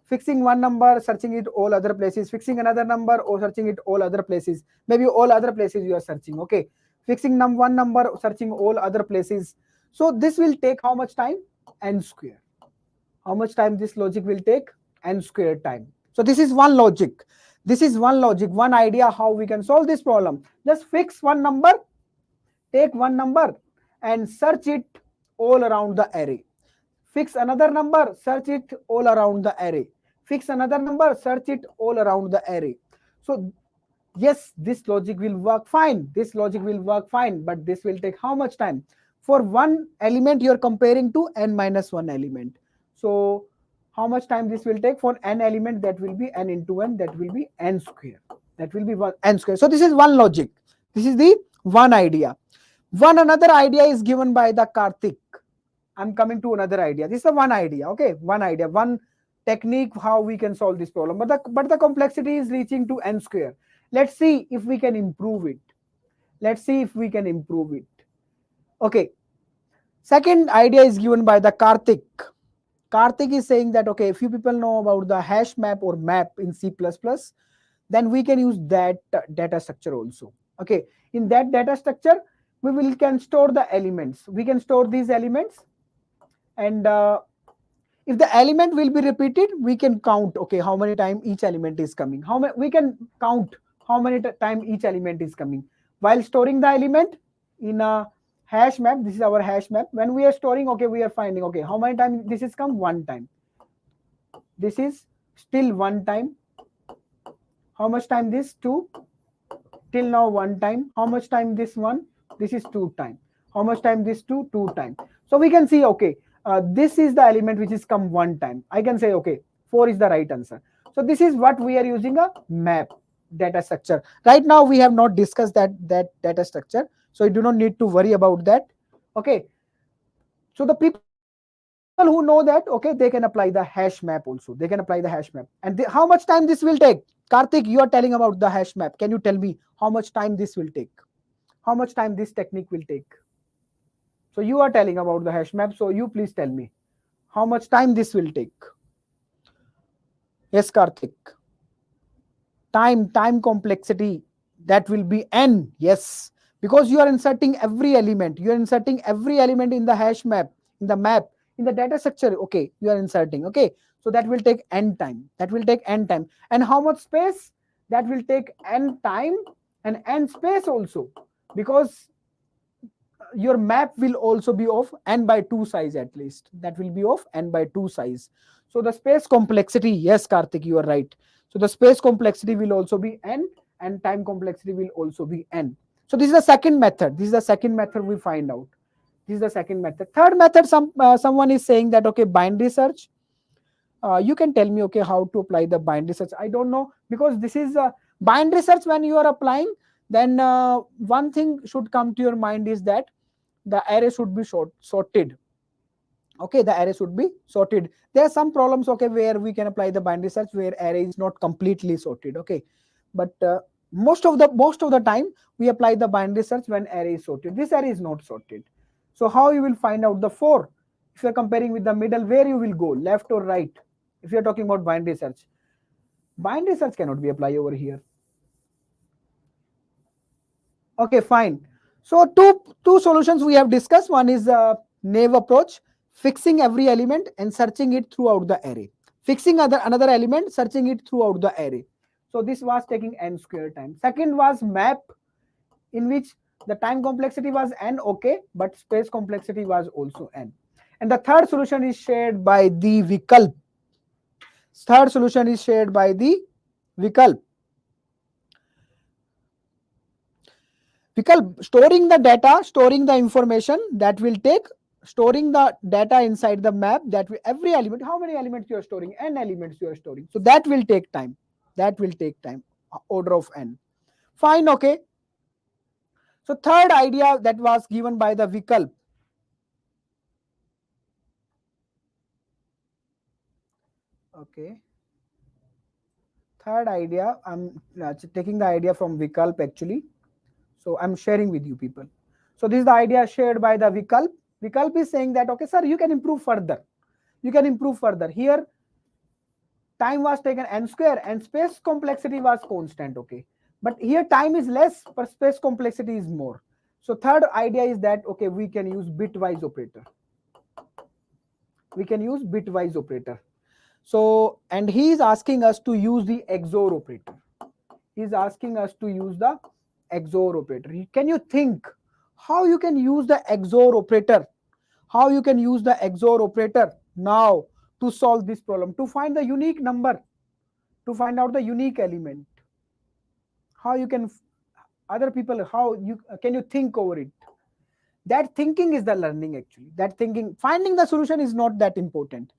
fixing one number, searching it all other places, fixing another number or searching it all other places. Maybe all other places you are searching. Okay, fixing one number, searching all other places. So this will take how much time? N square. How much time this logic will take? N square time. So this is one logic. This is one logic, one idea how we can solve this problem. Just fix one number, take one number and search it all around the array. Fix another number, search it all around the array. Fix another number, search it all around the array. So yes, this logic will work fine. This logic will work fine, but this will take how much time? For one element, you're comparing to n minus 1 element. So how much time this will take? For n element, that will be n into n, that will be n square. That will be n square. So this is one logic. This is the one idea. One another idea is given by the Karthik. I'm coming to another idea. This is the one idea. Okay, one idea, one technique how we can solve this problem. But the complexity is reaching to n square. Let's see if we can improve it. Let's see if we can improve it. Okay. Second idea is given by the Karthik. Karthik is saying that, okay, if you people know about the hash map or map in C++, then we can use that data structure also. Okay, in that data structure, we can store the elements. We can store these elements, and if the element will be repeated, we can count, okay, how many times each element is coming. We can count how many times each element is coming. While storing the element in a hash map, this is our hash map. When we are storing, okay, we are finding, okay, how many times this is come? One time. This is still one time. How much time this? Two. Till now one time. How much time this one? This is 2 times. How much time this 2? 2 times. So we can see, okay, this is the element which is come one time. I can say, okay, 4 is the right answer. So this is what we are using, a map data structure. Right now we have not discussed that data structure, so you do not need to worry about that. Okay, so the people who know that, okay, they can apply the hash map also. They can apply the hash map. And how much time this will take? Karthik, you are telling about the hash map. Can you tell me how much time this will take? How much time this technique will take? So you are telling about the hash map, so you please tell me how much time this will take. Yes, Karthik. Time complexity, that will be n. Yes, because you are inserting every element. You are inserting every element in the hash map, in the map, in the data structure. Okay, you are inserting. Okay, so that will take n time. That will take n time. And how much space? That will take n time and n space also, because your map will also be of n by 2 size at least. That will be of n by 2 size. So the space complexity, yes, Karthik, you are right. So the space complexity will also be n, and time complexity will also be n. So this is the second method. This is the second method we find out. This is the second method. Third method, someone is saying that, okay, binary search. You can tell me, okay, how to apply the binary search. I don't know, because this is binary search. When you are applying, then one thing should come to your mind is that the array should be sorted. Okay, the array should be sorted. There are some problems, okay, where we can apply the binary search where array is not completely sorted. Okay, but most of the time we apply the binary search when array is sorted. This array is not sorted. So how you will find out the 4? If you are comparing with the middle, where you will go, left or right? If you are talking about binary search cannot be applied over here. Okay, fine. So two solutions we have discussed. One is naive approach, fixing every element and searching it throughout the array. Fixing another element, searching it throughout the array. So this was taking n square time. Second was map, in which the time complexity was n, okay, but space complexity was also n. And the third solution is shared by the Vikalp. Third solution is shared by the Vikalp. Vikalp, storing the data, storing the information, that will take, storing the data inside the map, that will, every element, how many elements you are storing? N elements you are storing. So that will take time. That will take time, order of n. Fine, okay. So third idea that was given by the Vikalp. Okay. Third idea, I'm taking the idea from Vikalp actually. So I'm sharing with you people. So this is the idea shared by the Vikalp. Vikalp is saying that, okay, sir, you can improve further. You can improve further. Here, time was taken n square and space complexity was constant. Okay. But here time is less, but space complexity is more. So third idea is that, okay, we can use bitwise operator. We can use bitwise operator. So, and he is asking us to use the XOR operator. He is asking us to use the XOR operator. Can you think how you can use the XOR operator? How you can use the XOR operator now to solve this problem, to find the unique number, to find out the unique element? How you can, other people, how you can you think over it? That thinking is the learning actually. That thinking, finding the solution is not that important.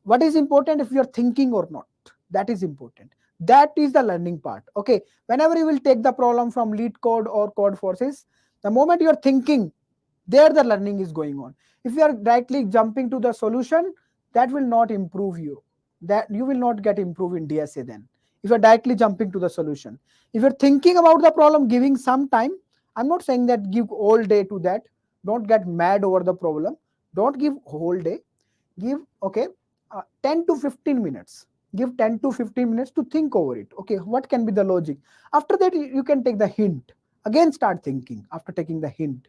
What is important, if you are thinking or not, that is important. That is the learning part. Okay, whenever you will take the problem from lead code or code forces, the moment you are thinking, there the learning is going on. If you are directly jumping to the solution, that will not improve you. That you will not get improved in DSA then. If you are directly jumping to the solution, if you're thinking about the problem, giving some time, I'm not saying that give all day to that. Don't get mad over the problem. Don't give whole day. Give, okay, 10 to 15 minutes. Give 10 to 15 minutes to think over it. Okay, what can be the logic? After that, you can take the hint. Again, start thinking after taking the hint.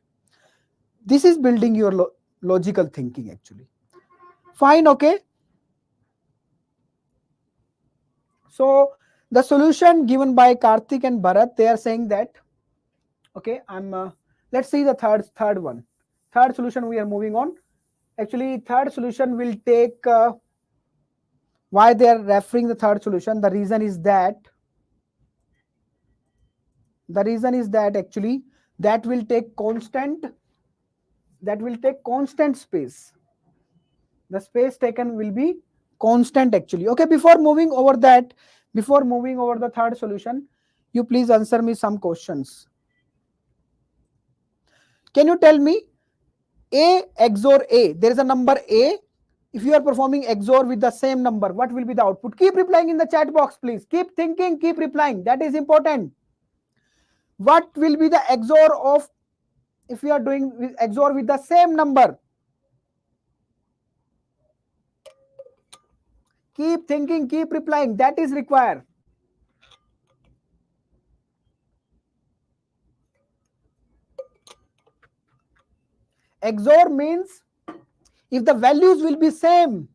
This is building your logical thinking actually. Fine, okay. So the solution given by Karthik and Bharat, they are saying that, okay, let's see the third one. Third solution we are moving on. Actually, third solution will take, why they are referring the third solution, the reason is that actually that will take constant space. The space taken will be constant actually. Okay, before moving over the third solution, you please answer me some questions. Can you tell me A XOR A? There is a number A. If you are performing XOR with the same number, what will be the output? Keep replying in the chat box, please. Keep thinking, keep replying. That is important. What will be the XOR of, if you are doing XOR with the same number? Keep thinking, keep replying. That is required. XOR means if the values will be same,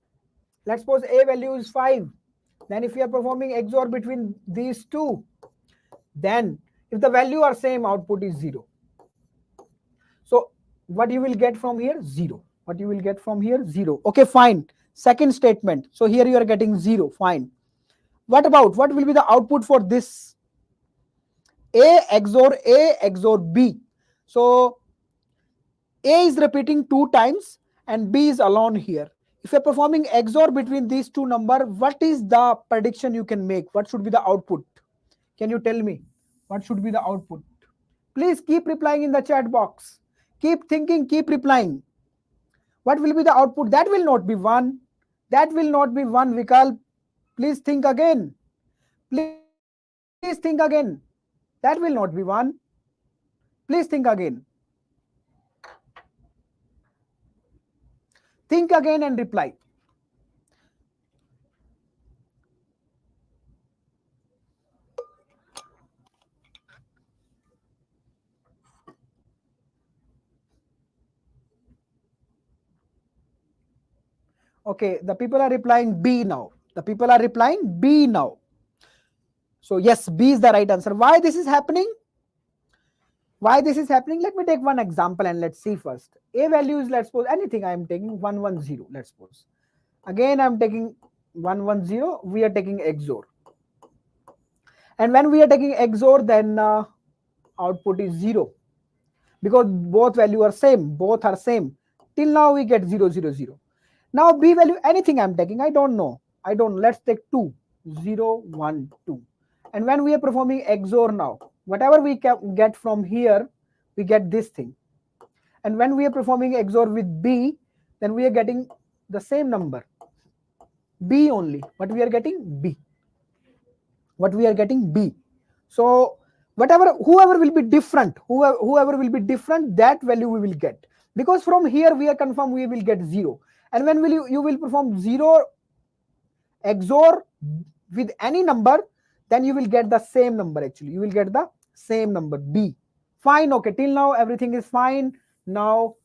let's suppose A value is 5, then if we are performing XOR between these two, then if the value are same, output is 0. So what you will get from here? 0. What you will get from here? 0. Okay, fine. Second statement. So here you are getting 0. Fine. What about, what will be the output for this? A XOR B. So A is repeating 2 times and B is alone here. If you are performing XOR between these two numbers, what is the prediction you can make? What should be the output? Can you tell me? What should be the output? Please keep replying in the chat box. Keep thinking, keep replying. What will be the output? That will not be 1. That will not be 1, Vikal. Please think again. Please think again. That will not be 1. Please think again. Think again and reply. Okay, the people are replying B now. The people are replying B now. So yes, B is the right answer. Why this is happening? Why this is happening? Let me take one example and let's see first. A value is, let's suppose, anything I am taking 110, let's suppose. Again, I am taking 110, we are taking XOR. And when we are taking XOR, then output is 0. Because both value are same, both are same. Till now we get 0, 0, 0. Now B value, anything I'm taking, I don't know. Let's take 2, 0, 1, 2. And when we are performing XOR now, whatever we get from here, we get this thing. And when we are performing XOR with B, then we are getting the same number. B only, but we are getting B. What we are getting? B. So whoever will be different, whoever will be different, that value we will get. Because from here we are confirmed we will get 0. And when you will perform 0 XOR with any number, then you will get the same number actually. You will get the same number, B. Fine, okay, till now everything is fine. Now,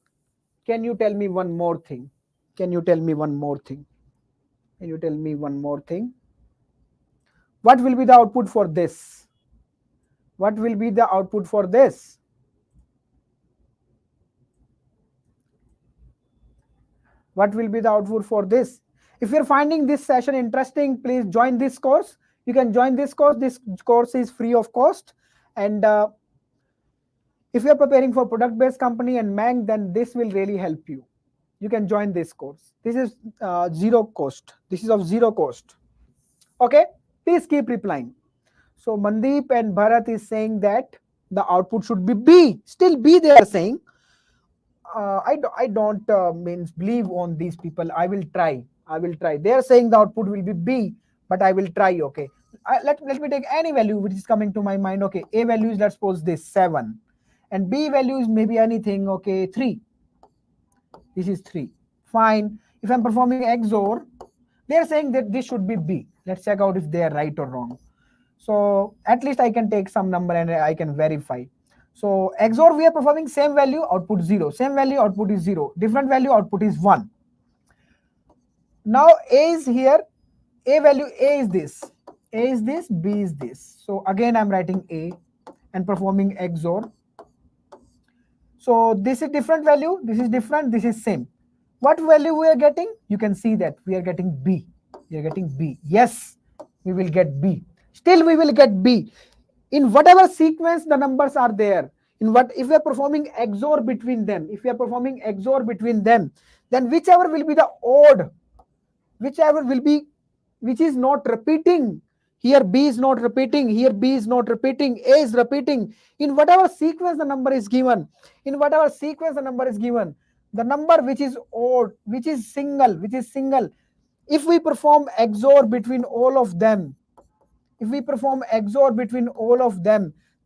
can you tell me one more thing? Can you tell me one more thing? Can you tell me one more thing? What will be the output for this? What will be the output for this? What will be the output for this? If you're finding this session interesting, please join this course. You can join this course. This course is free of cost. And if you're preparing for product-based company and Mang, then this will really help you. You can join this course. This is zero cost. This is of zero cost. Okay, please keep replying. So Mandeep and Bharat is saying that the output should be B. Still B they are saying. I don't means believe on these people. I will try. They are saying the output will be B, but I will try. Okay. Let me take any value which is coming to my mind. Okay. A value is, let's suppose, this 7. And B value is maybe anything. Okay. 3. This is 3. Fine. If I'm performing XOR, they are saying that this should be B. Let's check out if they are right or wrong. So at least I can take some number and I can verify. So XOR we are performing same value, output 0. Same value, output is 0. Different value, output is 1. Now A is here. A value, A is this. A is this, B is this. So again I'm writing A and performing XOR. So this is different value, this is different, this is same. What value we are getting? You can see that we are getting B. We are getting B. Yes, we will get B. Still we will get B. In whatever sequence the numbers are there, if we are performing XOR between them, then whichever will be the odd, which is not repeating. Here B is not repeating, here B is not repeating, A is repeating. In whatever sequence the number is given, the number which is odd, which is single, if we perform XOR between all of them,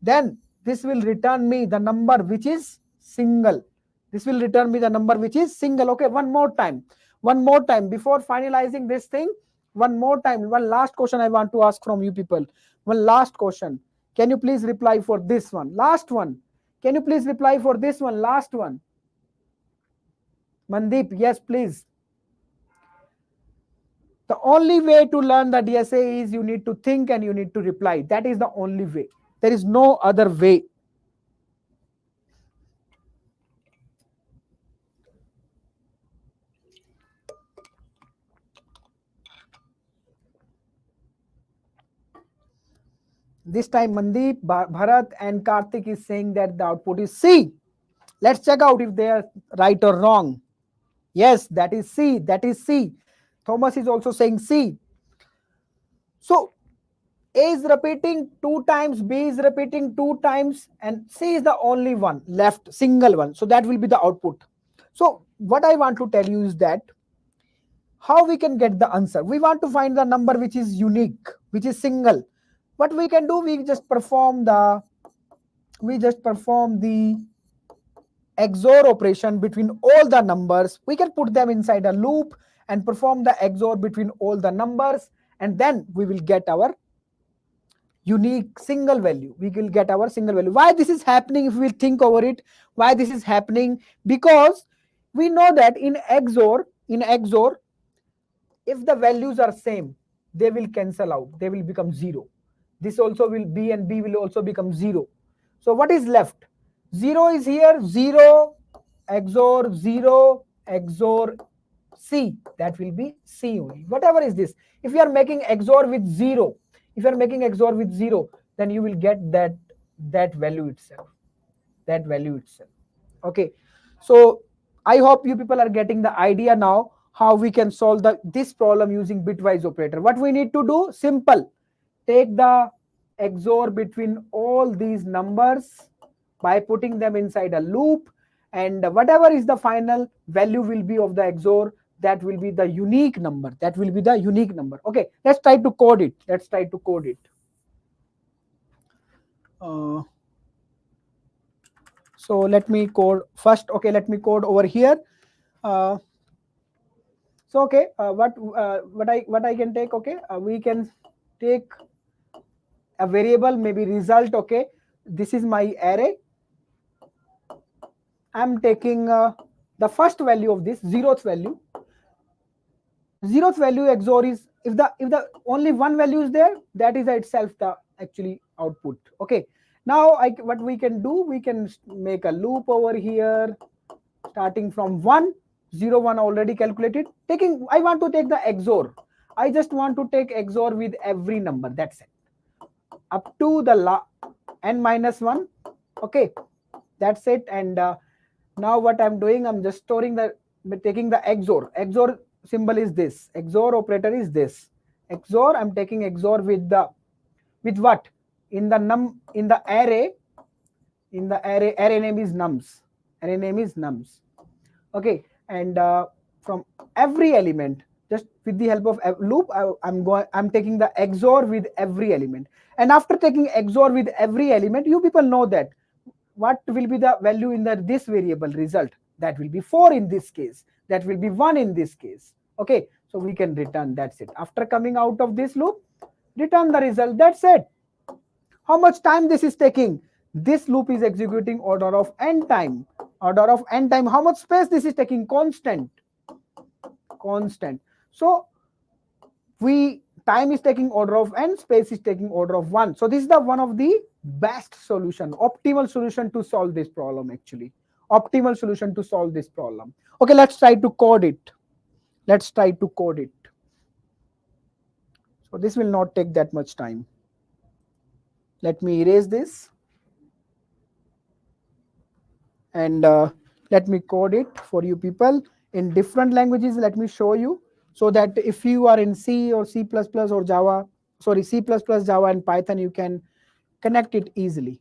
then this will return me the number which is single. Okay, one more time before finalizing this thing. One last question I want to ask from you people. One last question. Can you please reply for this one? Last one. Can you please reply for this one? Last one. Mandeep, yes, please. The only way to learn the DSA is you need to think and you need to reply. That is the only way. There is no other way. This time Mandeep, Bharat and Karthik is saying that the output is C. Let's check out if they are right or wrong. Yes, that is C. That is C. Thomas is also saying C. So A is repeating 2 times, B is repeating 2 times, and C is the only one left, single one. So that will be the output. So what I want to tell you is that how we can get the answer. We want to find the number which is unique, which is single. What we can do, we just perform the XOR operation between all the numbers. We can put them inside a loop and perform the XOR between all the numbers, and then we will get our unique single value. We will get our single value. Why this is happening? If we think over it, why this is happening? Because we know that in XOR, if the values are same, they will cancel out. They will become 0. This also will B and B will also become 0. So what is left? 0 is here, 0 XOR 0 XOR C. That will be C only. Whatever is this. If you are making XOR with 0, then you will get that value itself. That value itself. Okay. So I hope you people are getting the idea now how we can solve this problem using bitwise operator. What we need to do? Simple. Take the XOR between all these numbers by putting them inside a loop, and whatever is the final value will be of the XOR, that will be the unique number. Okay, let's try to code it. So let me code first. Okay, let me code over here. So okay, what I can take? Okay, we can take a variable, maybe result. Okay, this is my array. I'm taking the first value of this, zeroth value. Zeroth value XOR is, if the only one value is there, that is itself the actually output. Okay. Now what we can do, we can make a loop over here, starting from 1, 0, 1 already calculated. I want to take the XOR. I just want to take XOR with every number. That's it. Up to the n minus 1. Okay. That's it. And now what I'm doing, I'm just taking the XOR. XOR symbol is this. XOR operator is this. XOR, I'm taking XOR with what? In the array. In the array name is nums. Okay. And from every element, just with the help of a loop, I'm taking the XOR with every element. And after taking XOR with every element, you people know that what will be the value in this variable result. That will be 4 in this case. That will be 1 in this case. Okay, so we can return. That's it. After coming out of this loop, return the result. That's it. How much time this is taking? This loop is executing order of n time. How much space this is taking? Constant. So time is taking order of n, space is taking order of 1. So this is one of the best solution, optimal solution to solve this problem actually. Okay, let's try to code it. So this will not take that much time. Let me erase this. And let me code it for you people in different languages. Let me show you, so that if you are in C or C++ or Java, C++, Java and Python, you can connect it easily.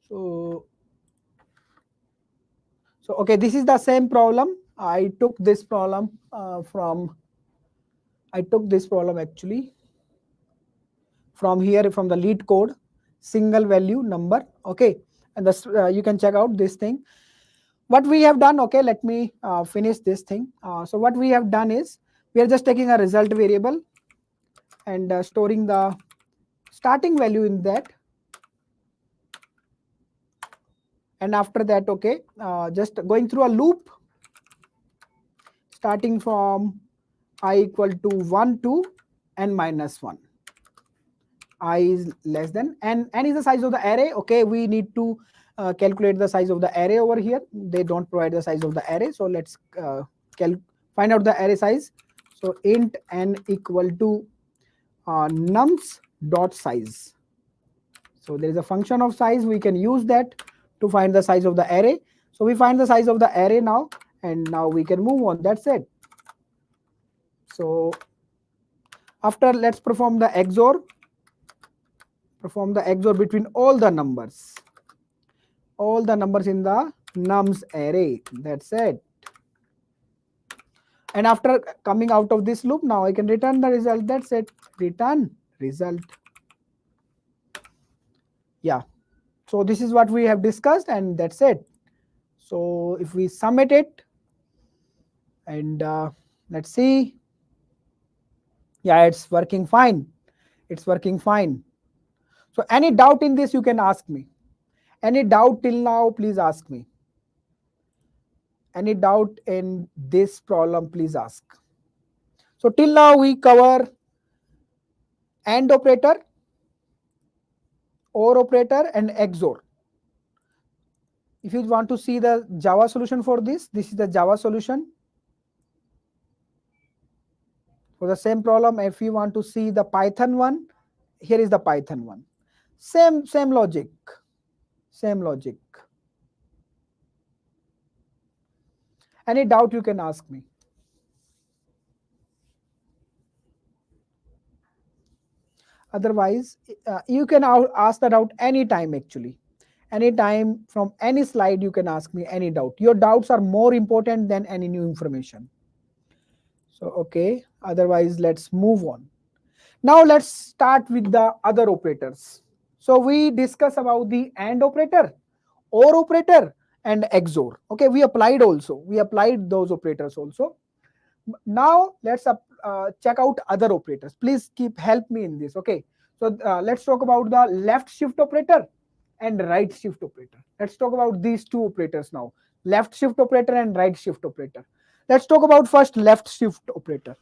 So okay, this is the same problem. I took this problem actually from here, from the lead code, single value number. Okay, and you can check out this thing. What we have done, okay, let me finish this thing. So what we have done is, we are just taking a result variable and storing the starting value in that. and after that, okay, just going through a loop starting from I equal to 1 to n minus 1. I is less than n is the size of the array. Okay, we need to calculate the size of the array over here. They don't provide the size of the array, so let's find out the array size. So int n equal to nums dot size. So there is a function of size. We can use that to find the size of the array. So we find the size of the array now, and now we can move on. That's it. So after, let's perform the XOR. Perform the XOR between all the numbers in the nums array. That's it. And after coming out of this loop, now I can return the result. That's it. Return result. Yeah. So this is what we have discussed, and that's it. So if we submit it, and let's see. Yeah, it's working fine. It's working fine. So any doubt in this, you can ask me. Any doubt till now, please ask me. Any doubt in this problem, please ask. So till now we cover AND operator, OR operator, and XOR. If you want to see the Java solution for this is the Java solution. For the same problem, if you want to see the Python one, here is the Python one. Same logic. Same logic. Any doubt, you can ask me. Otherwise, you can ask the doubt anytime actually. Anytime from any slide, you can ask me any doubt. Your doubts are more important than any new information. So, okay, otherwise, let's move on. Now, let's start with the other operators. So, we discuss about the AND operator, OR operator, and XOR. Okay, we applied also. We applied those operators also. Now, let's check out other operators. Please help me in this. Okay, so let's talk about the left shift operator and right shift operator. Let's talk about these two operators now, left shift operator and right shift operator. Let's talk about first left shift operator.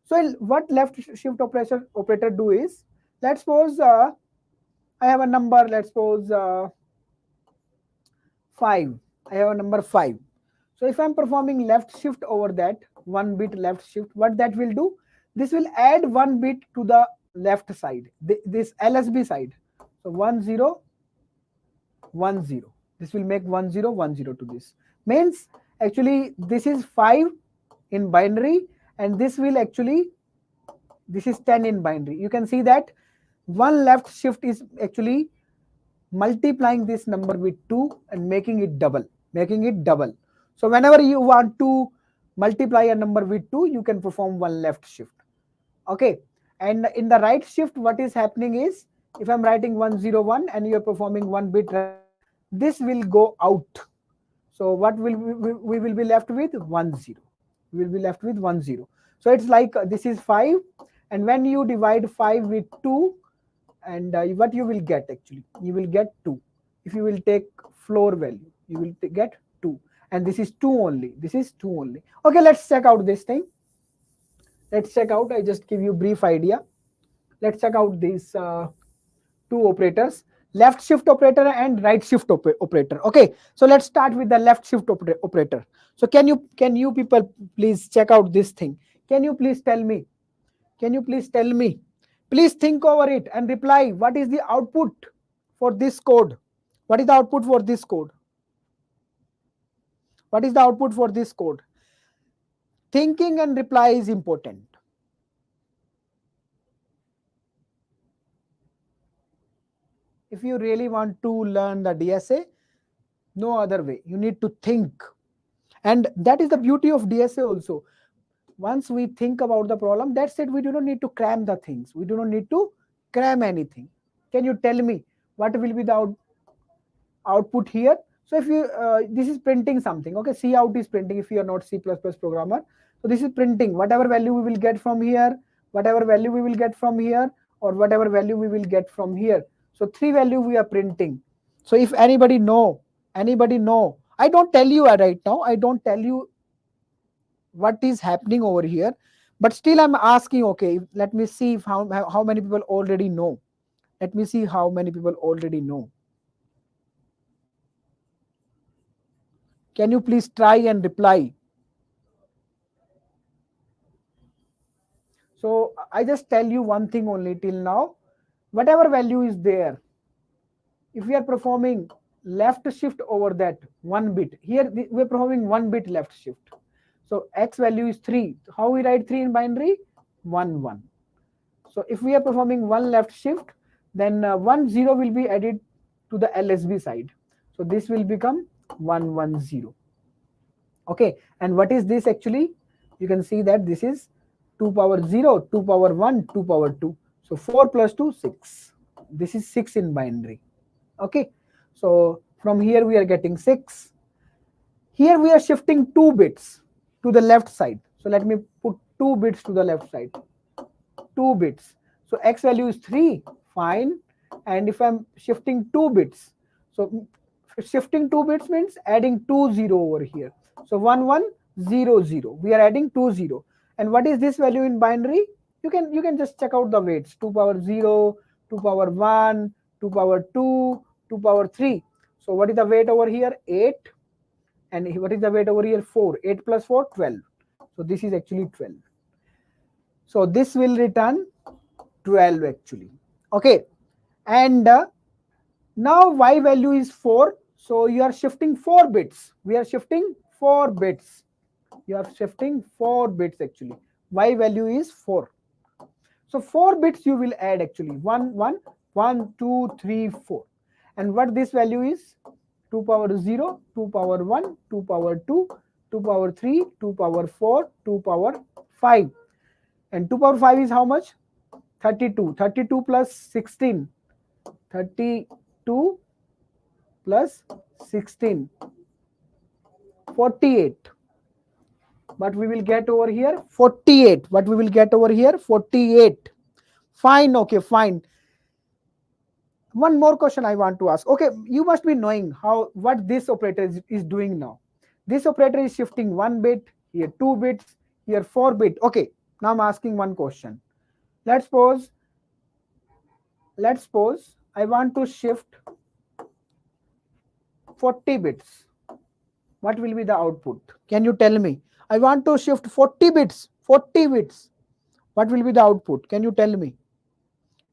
So what left shift operator do is, let's suppose I have a number, let's suppose 5. I have a number 5. So if I'm performing left shift over that, 1 bit left shift, what that will do? This will add 1 bit to the left side, this LSB side. So 1 0 1 0. This will make 1 0 1 0 to this. Means actually this is 5 in binary, and this will actually, this is 10 in binary. You can see that one left shift is actually multiplying this number with 2 and making it double. So whenever you want to multiply a number with 2, you can perform one left shift. Okay, and in the right shift, what is happening is, if I'm writing 1 0 1 and you're performing 1 bit right, this will go out. So what will we will be left with? 1 0. We will be left with 1 0. So it's like this is 5, and when you divide 5 with 2, and what you will get actually? You will get 2. If you will take floor value, you will get 2. And this is 2 only. This is 2 only. Okay, let's check out this thing. Let's check out. I just give you a brief idea. Let's check out these two operators, left shift operator and right shift operator. Okay, so let's start with the left shift operator. So can you people please check out this thing? Can you please tell me? Please think over it and reply. What is the output for this code? What is the output for this code? What is the output for this code? Thinking and reply is important. If you really want to learn the DSA, no other way. You need to think. And that is the beauty of DSA also. Once we think about the problem, that's it. We do not need to cram the things. We do not need to cram anything. Can you tell me what will be the output here? So if you, this is printing something. Okay, C out is printing if you are not C++ programmer. So this is printing whatever value we will get from here, whatever value we will get from here, or whatever value we will get from here. So 3 value we are printing. So if anybody know, I don't tell you right now, I don't tell you what is happening over here, but still I'm asking, okay, let me see if how many people already know. Let me see how many people already know. Can you please try and reply? So I just tell you one thing only till now. Whatever value is there, if we are performing left shift over that one bit, here we are performing one bit left shift. So x value is 3. How we write 3 in binary? 1 1. So if we are performing one left shift, then 1 0 will be added to the LSB side. So this will become 1 1 0. Okay, and what is this actually? You can see that this is 2 power 0, 2 power 1, 2 power 2. So 4 plus 2, 6. This is 6 in binary. Okay, so from here we are getting 6. Here we are shifting 2 bits to the left side. So let me put 2 bits to the left side. 2 bits. So x value is 3, fine. And if I'm shifting 2 bits, so shifting 2 bits means adding 2 0 over here. So 1 1 0 0. We are adding 2 0. And what is this value in binary? You can just check out the weights. 2 power 0, 2 power 1, 2 power 2, 2 power 3. So what is the weight over here? 8. And what is the weight over here? 4. 8 plus 4, 12. So this is actually 12. So this will return 12 actually. Okay. And now y value is 4. So you are shifting 4 bits. We are shifting 4 bits. You are shifting 4 bits actually. Y value is 4. So 4 bits you will add actually. 1, 1, 1, 2, 3, 4. And what this value is? 2 power 0, 2 power 1, 2 power 2, 2 power 3, 2 power 4, 2 power 5. And 2 power 5 is how much? 32. 32 plus 16. 32 plus 16. 48. But we will get over here 48. What we will get over here? 48. Fine. Okay, fine. One more question I want to ask. Okay, you must be knowing what this operator is doing now. This operator is shifting 1 bit, here 2 bits, here 4 bit. Okay, now I'm asking one question. Let's suppose I want to shift 40 bits. What will be the output? Can you tell me? I want to shift 40 bits. 40 bits. What will be the output? Can you tell me?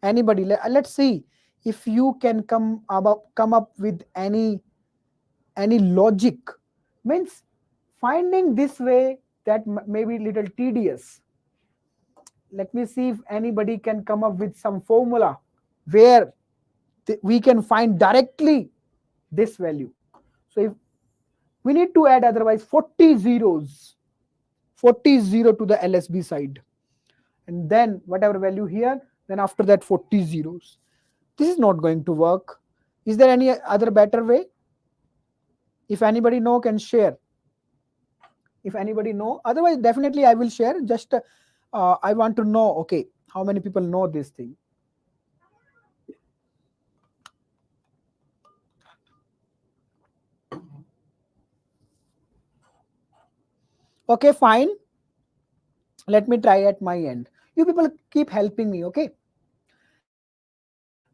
Anybody? Let's see if you can come up with any logic. Means finding this way that may be little tedious. Let me see if anybody can come up with some formula where we can find directly this value. So if we need to add otherwise 40 zeros, 40 0 to the LSB side, and then whatever value here, then after that 40 zeros. This is not going to work. Is there any other better way? If anybody know, can share. If anybody know, otherwise definitely I will share. Just I want to know, okay, how many people know this thing? Okay, fine. Let me try at my end. You people keep helping me, okay?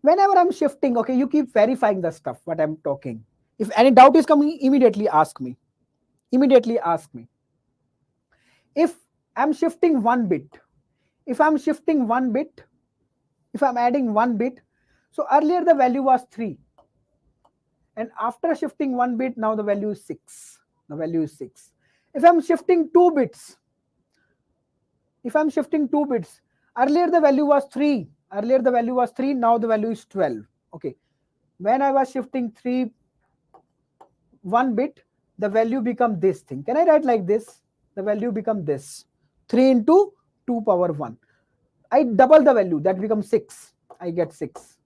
Whenever I'm shifting, okay, you keep verifying the stuff, what I'm talking. If any doubt is coming, immediately ask me. Immediately ask me. If I'm shifting 1 bit, if I'm shifting 1 bit, if I'm adding 1 bit, so earlier the value was 3. And after shifting 1 bit, now the value is 6. The value is 6. If I'm shifting 2 bits, earlier the value was 3. Earlier the value was 3, now the value is 12. Okay. When I was shifting 1 bit, the value become this thing. Can I write like this? The value become this. 3 into 2 power 1. I double the value, that becomes 6. I get 6.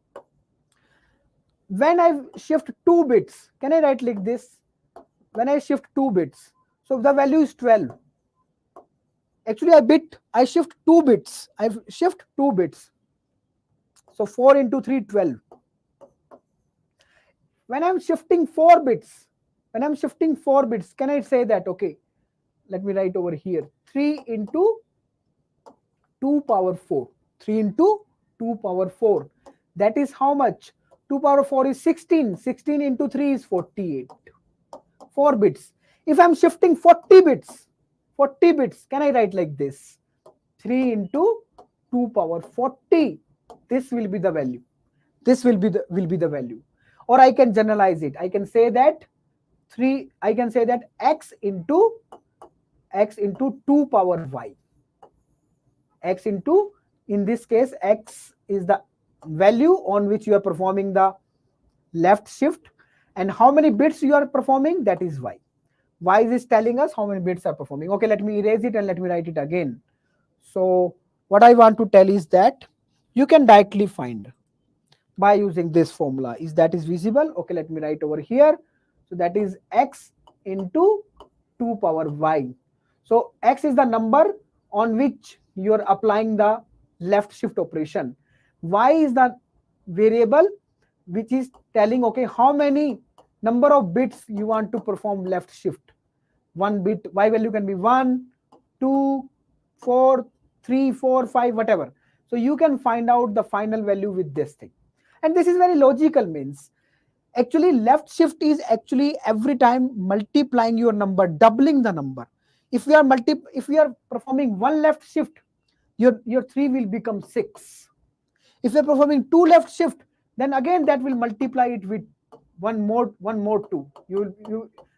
When I shift 2 bits, can I write like this? When I shift 2 bits, so the value is 12. Actually, I shift 2 bits. I shift 2 bits. So 4 into 3, 12. When I'm shifting 4 bits, can I say that, okay, let me write over here, 3 into 2 power 4. 3 into 2 power 4. That is how much? 2 power 4 is 16. 16 into 3 is 48. 4 bits. If I'm shifting 40 bits, can I write like this? 3 into 2 power 40. This will be the value. This will be the value. Or I can generalize it. I can say that x into 2 power y. X into, in this case, x is the value on which you are performing the left shift, and how many bits you are performing, that is y. Y is telling us how many bits are performing. Okay, let me erase it and let me write it again. So what I want to tell is that you can directly find by using this formula. Is that is visible? Okay, let me write over here. So that is x into 2 power y. So x is the number on which you are applying the left shift operation. Y is the variable which is telling, okay, how many number of bits you want to perform left shift. 1 bit, y value can be 1, 2, 4, 3, 4, 5, whatever. So you can find out the final value with this thing. And this is very logical, means actually left shift is actually every time multiplying your number, doubling the number. If we are performing 1 left shift, your 3 will become 6. If you're performing 2 left shift, then again that will multiply it with one more 2.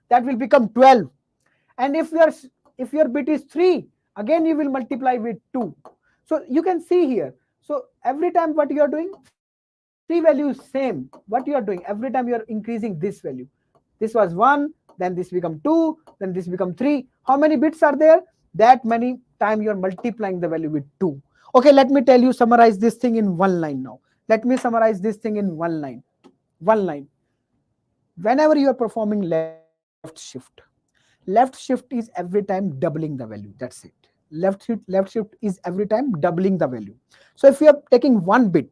That will become 12. And if your bit is 3, again you will multiply with 2. So you can see here. So every time what you are doing, 3 values same. What you are doing, every time you are increasing this value. This was 1, then this become 2, then this become 3. How many bits are there? That many time you are multiplying the value with 2. Okay, let me tell you, summarize this thing in one line now. Let me summarize this thing in one line. Whenever you are performing left shift is every time doubling the value. That's it. Left shift is every time doubling the value. So if you are taking 1 bit,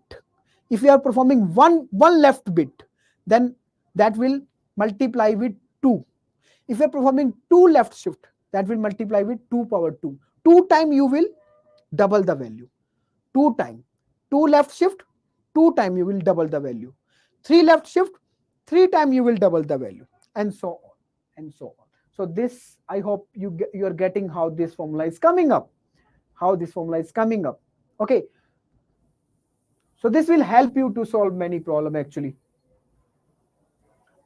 if you are performing one left bit, then that will multiply with 2. If you are performing 2 left shift, that will multiply with 2 power 2. 2 time you will double the value. 2 time. 2 left shift, 2 time you will double the value. 3 left shift, 3 time you will double the value, and so on and so on. So this, I hope you are getting how this formula is coming up. Okay. So this will help you to solve many problems actually.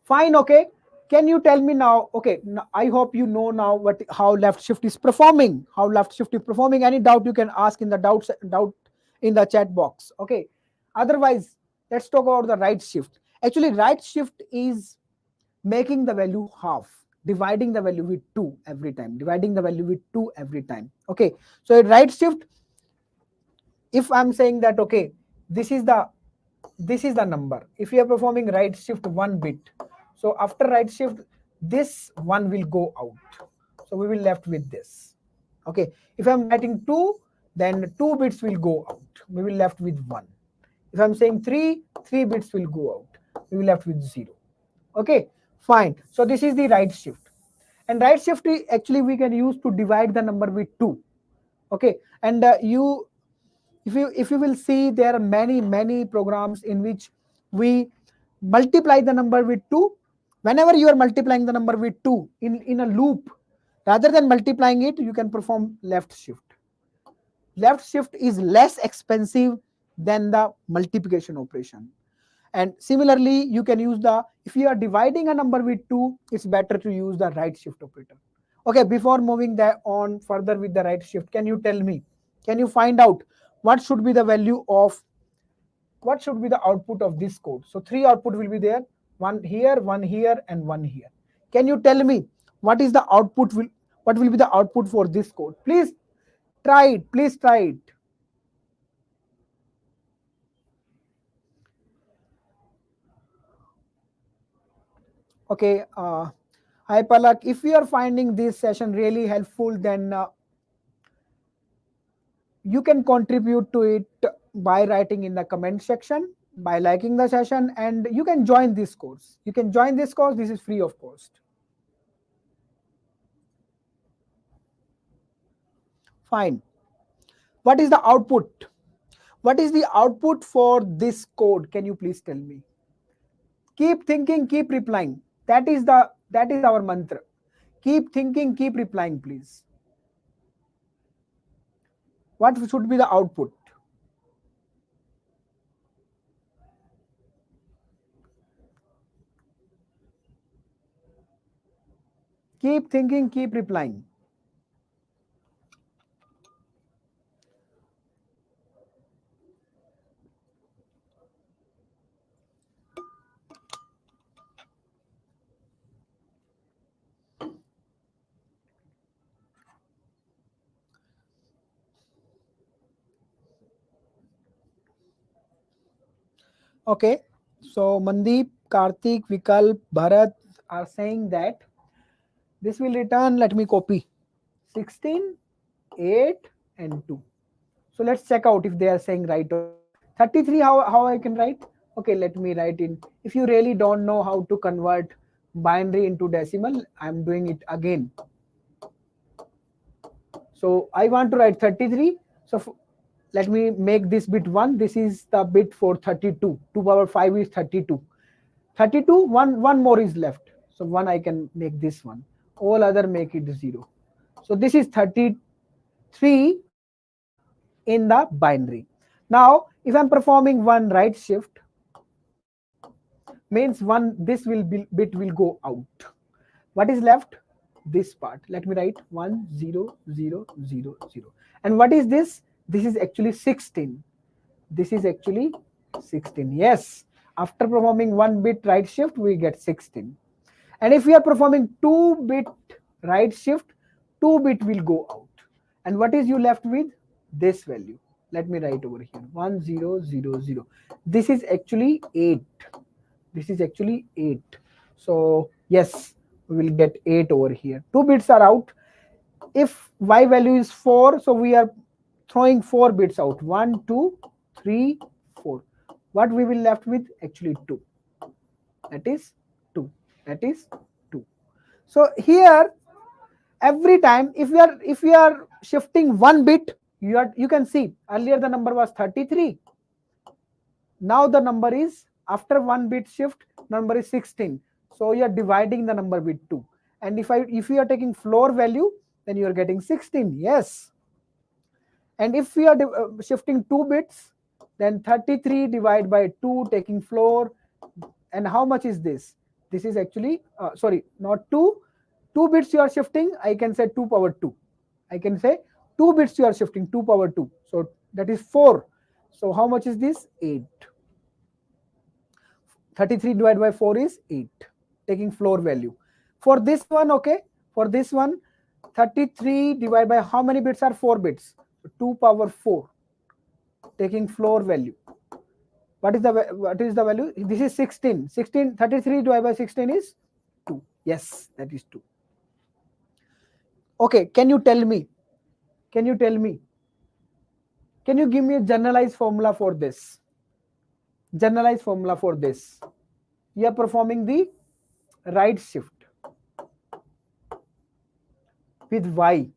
Fine, okay. Can you tell me now, okay, I hope you know now how left shift is performing. Any doubt you can ask in the doubt in the chat box. Okay. Otherwise, let's talk about the right shift. Actually, right shift is making the value half, dividing the value with 2 every time. Okay. So right shift, if I'm saying that, okay, this is the number. If you are performing right shift 1 bit, so after right shift, this 1 will go out. So we will left with this. Okay. If I'm writing 2, then 2 bits will go out. We will left with 1. If I'm saying 3 bits will go out. We will left with 0. Okay. Fine. So this is the right shift. And right shift actually we can use to divide the number with 2. Okay. And if you will see, there are many programs in which we multiply the number with 2. Whenever you are multiplying the number with 2 in a loop, rather than multiplying it, you can perform left shift. Left shift is less expensive than the multiplication operation. And similarly, you can use if you are dividing a number with 2, it's better to use the right shift operator. Okay, before moving on further with the right shift, can you tell me, can you find out what should be the output of this code? So 3 output will be there, one here, and one here. Can you tell me what will be the output for this code? Please try it. Okay, hi Palak, if you are finding this session really helpful, then you can contribute to it by writing in the comment section. by liking the session, and you can join this course. You can join this course. This is free of cost. Fine. What is the output? What is the output for this code? Can you please tell me? Keep thinking, keep replying. That is our mantra. Keep thinking, keep replying, please. What should be the output? Keep thinking, keep replying. Okay. So Mandeep, Karthik, Vikalp, Bharat are saying that this will return, let me copy, 16, 8 and 2. So let's check out if they are saying right or not. 33, how I can write? Okay, let me write in. If you really don't know how to convert binary into decimal, I'm doing it again. So I want to write 33. So let me make this bit 1. This is the bit for 32. 2 power 5 is 32. 32, one more is left. So 1 I can make this one. All other make it 0. So this is 33 in the binary. Now, if I'm performing one right shift, means this bit will go out. What is left? This part. Let me write 1 0 0 0 0. And what is this? This is actually 16. This is actually 16. Yes, after performing one bit right shift, we get 16. And if we are performing 2-bit right shift, 2 bit will go out. And what is you left with? This value. Let me write over here 1 0 0 0. This is actually 8. This is actually 8. So yes, we will get 8 over here. 2 bits are out. If y value is 4, so we are throwing 4 bits out. 1 2 3 4. What we will left with? Actually 2. That is 2. That is 2. So here, every time if we are shifting 1 bit, you can see earlier the number was 33. Now the number is, after 1 bit shift, number is 16. So you are dividing the number with 2. And if you are taking floor value, then you are getting 16. Yes. And if we are shifting 2 bits, then 33 divided by 2 taking floor. And how much is this? This is actually, sorry, not 2. 2 bits you are shifting, I can say 2 power 2. I can say 2 bits you are shifting, 2 power 2. So that is 4. So how much is this? 8. 33 divided by 4 is 8, taking floor value. For this one, okay, for this one, 33 divided by how many bits are 4 bits? 2 power 4, taking floor value. What is the value? This is 16. 33 divided by 16 is 2. Yes, that is 2. Okay, can you tell me? Can you give me a generalized formula for this? Generalized formula for this. You are performing the right shift with y.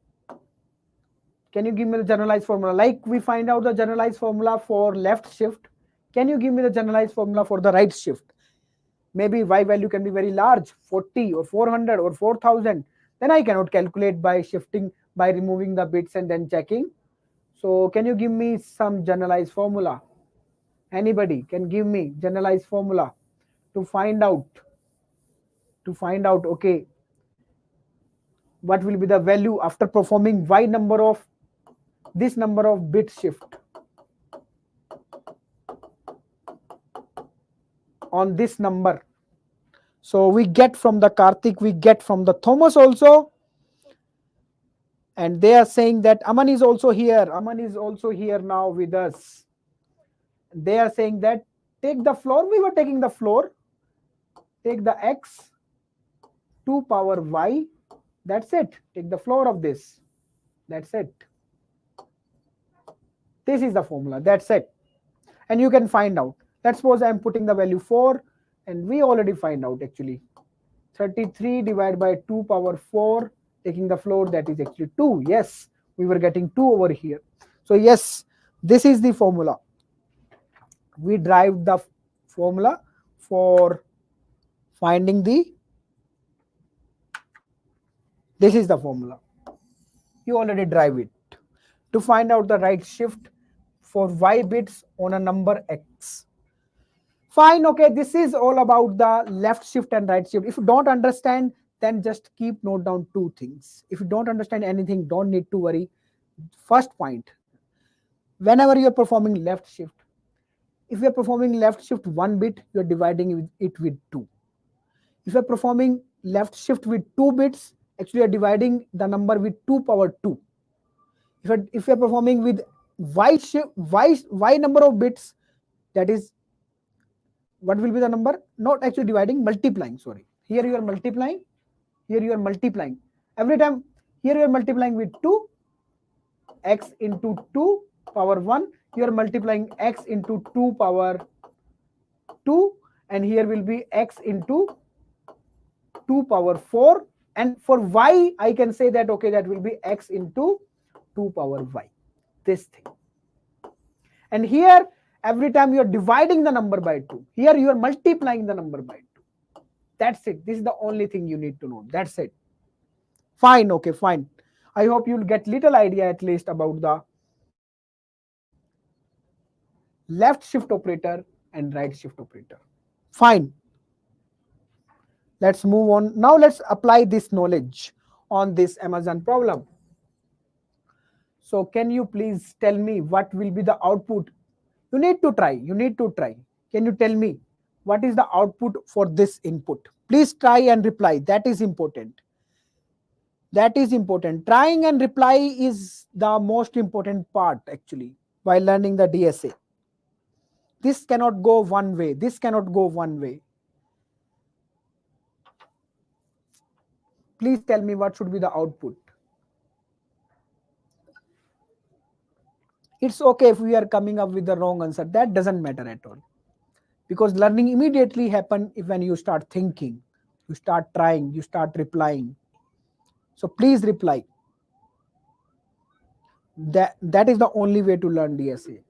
Can you give me the generalized formula? Like we find out the generalized formula for left shift. Can you give me the generalized formula for the right shift? Maybe y value can be very large, 40 or 400 or 4000. Then I cannot calculate by shifting, by removing the bits and then checking. So can you give me some generalized formula? Anybody can give me generalized formula to find out, okay, what will be the value after performing y number of this number of bit shift on this number. So we get from the Karthik, we get from the Thomas also. And they are saying that Aman is also here. Aman is also here now with us. They are saying that take the floor. We were taking the floor. Take the x, 2 power y. That's it. Take the floor of this. That's it. This is the formula. That's it. And you can find out. Let's suppose I'm putting the value 4, and we already find out actually 33 divided by 2 power 4, taking the floor, that is actually 2. Yes, we were getting 2 over here. So yes, this is the formula. We derived the formula for finding this is the formula. You already drive it to find out the right shift for y bits on a number x. Fine, okay, this is all about the left shift and right shift. If you don't understand, then just keep note down two things. If you don't understand anything, don't need to worry. First point, whenever you're performing left shift, if you're performing left shift 1 bit, you're dividing it with 2. If you're performing left shift with 2 bits, actually you're dividing the number with 2 power 2. If you're performing with y number of bits, that is, what will be the number? Not actually dividing, multiplying, sorry. Here you are multiplying, here you are multiplying. Every time, here you are multiplying with 2, x into 2 power 1, you are multiplying x into 2 power 2, and here will be x into 2 power 4, and for y, I can say that, okay, that will be x into 2 power y, this thing. And here, every time you are dividing the number by 2, here you are multiplying the number by 2. That's it. This is the only thing you need to know. That's it. Fine, okay, fine. I hope you'll get little idea at least about the left shift operator and right shift operator. Fine. Let's move on. Now let's apply this knowledge on this Amazon problem. So can you please tell me what will be the output? You need to try. You need to try. Can you tell me what is the output for this input? Please try and reply. That is important. That is important. Trying and reply is the most important part actually while learning the DSA. This cannot go one way. This cannot go one way. Please tell me what should be the output. It's okay if we are coming up with the wrong answer. That doesn't matter at all. Because learning immediately happens when you start thinking, you start trying, you start replying. So please reply. That is the only way to learn DSA.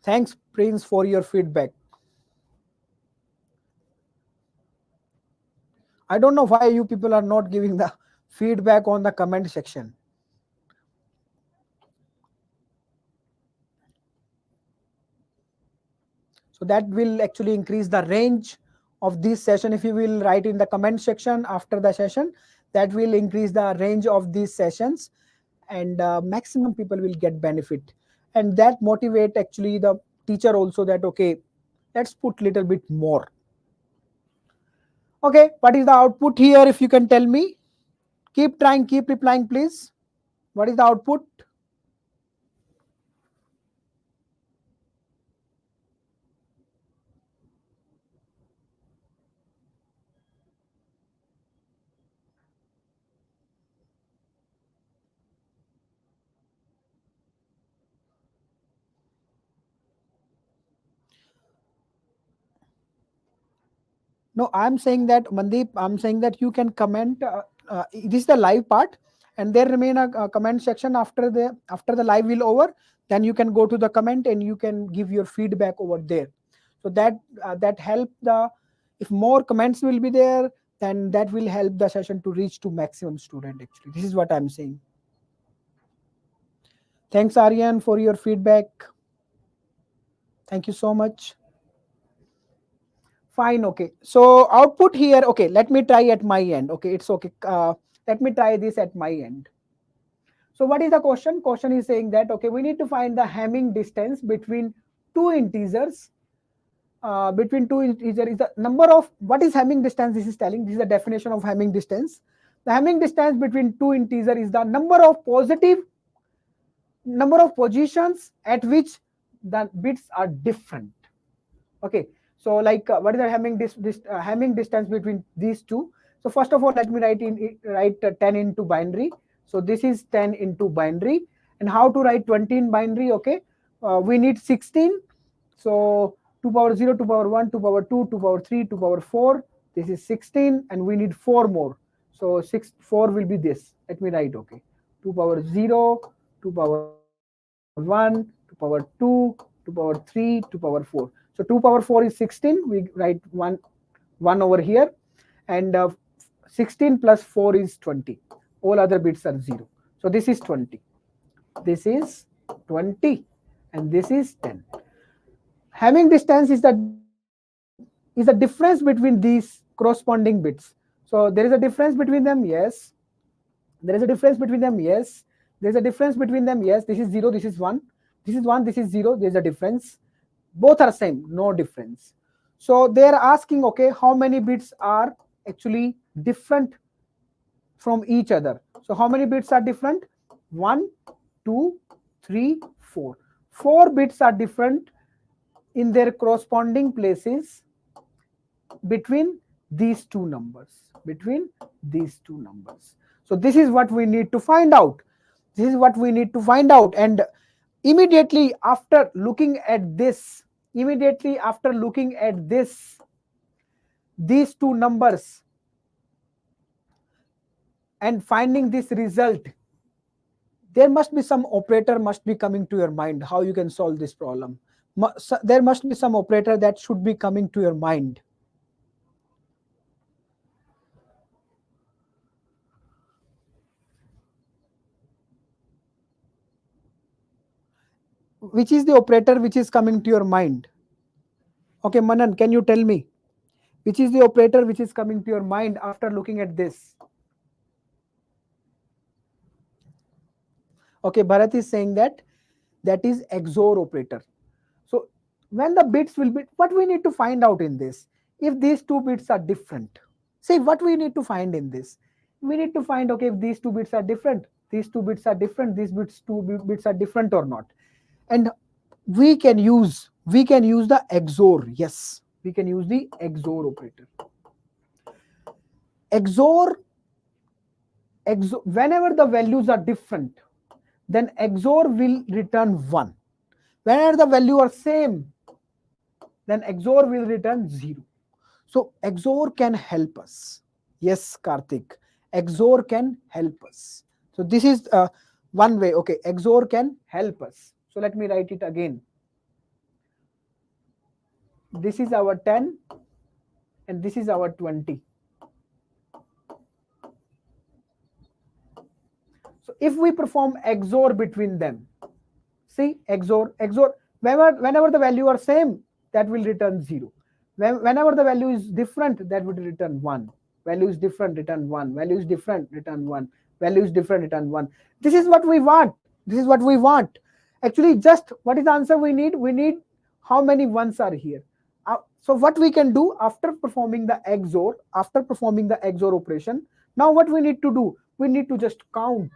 Thanks, Prince, for your feedback. I don't know why you people are not giving the feedback on the comment section. So that will actually increase the range of this session. If you will write in the comment section after the session, that will increase the range of these sessions, and maximum people will get benefit. And that motivate actually the teacher also that, okay, let's put little bit more. Okay, what is the output here? If you can tell me, keep trying, keep replying, please. What is the output? No, I'm saying that, Mandeep, I'm saying that you can comment. This is the live part, and there remain a comment section after the live will over. Then you can go to the comment and you can give your feedback over there. So that help the, if more comments will be there, then that will help the session to reach to maximum student. Actually, this is what I'm saying. Thanks, Aryan, for your feedback. Thank you so much. Fine, okay. So output here, okay, let me try at my end. Okay, it's okay. Let me try this at my end. So what is the question? Question is saying that, okay, we need to find the Hamming distance between two integers. Between two integers is the number of, what is Hamming distance? This is telling, this is the definition of Hamming distance. The Hamming distance between two integers is the number of positions at which the bits are different. Okay, So like what is the Hamming distance between these two? So first of all, let me write 10 into binary. So this is 10 into binary. And how to write 20 in binary? Okay, we need 16. So 2 power 0, 2 power 1, 2 power 2, 2 power 3, 2 power 4. This is 16, and we need 4 more. So 4 will be this. Let me write, okay. 2 power 0, 2 power 1, 2 power 2, 2 power 3, 2 power 4. So 2 power 4 is 16. We write 1 over here. And 16 plus 4 is 20. All other bits are 0. So this is 20. This is 20. And this is 10. Hamming distance is the difference between these corresponding bits. So there is a difference between them, yes. There is a difference between them, yes. There is a difference between them, yes. This is 0, this is 1. This is 1, this is 0. There is a difference. Both are same, no difference. So they are asking, okay, how many bits are actually different from each other? So how many bits are different? 1, 2, 3, 4. 4 bits are different in their corresponding places between these two numbers. So this is what we need to find out. And immediately after looking at this, these two numbers and finding this result, there must be some operator must be coming to your mind how you can solve this problem. There must be some operator that should be coming to your mind. Which is the operator which is coming to your mind? Okay, Manan, can you tell me? Which is the operator which is coming to your mind after looking at this? Okay, Bharat is saying that is XOR operator. So when the bits will be, what we need to find out in this? If these two bits are different, see what we need to find in this. We need to find, okay, if these two bits are different, these two two bits are different or not. And we can use the XOR. Yes, we can use the XOR operator. XOR, whenever the values are different, then XOR will return 1. Whenever the value are same, then XOR will return 0. So XOR can help us. Yes, Karthik, XOR can help us. So this is one way. Okay, XOR can help us. So let me write it again. This is our 10 and this is our 20. So if we perform XOR between them, see, XOR, whenever the value are same, that will return 0. Whenever the value is different, that would return 1. Value is different, return 1. Value is different, return 1. Value is different, return 1. This is what we want. Actually, just what is the answer we need? We need how many ones are here. So what we can do after performing the XOR, operation, now what we need to do? We need to just count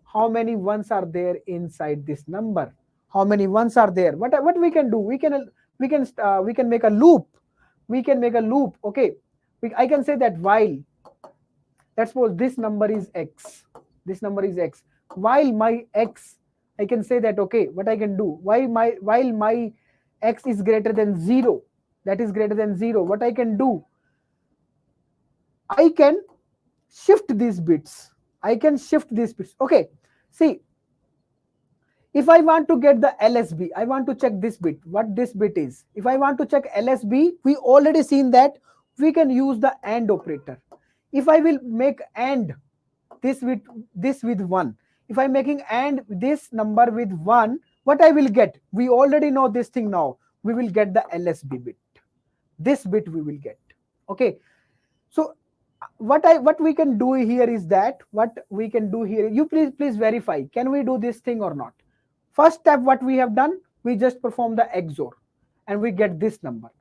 how many ones are there inside this number. How many ones are there? What we can do? We can make a loop. Okay, I can say that while, let's suppose this number is x. While my x, I can say that, okay, what I can do? While my x is greater than 0, what I can do? I can shift these bits. Okay, see, if I want to get the LSB, I want to check this bit, what this bit is. If I want to check LSB, we already seen that we can use the AND operator. If I will make AND this with 1, if I'm making AND this number with 1, what I will get? We already know this thing now. We will get the LSB bit. This bit we will get. Okay. So what we can do here is that, you please verify, can we do this thing or not? First step, what we have done, we just perform the XOR and we get this number.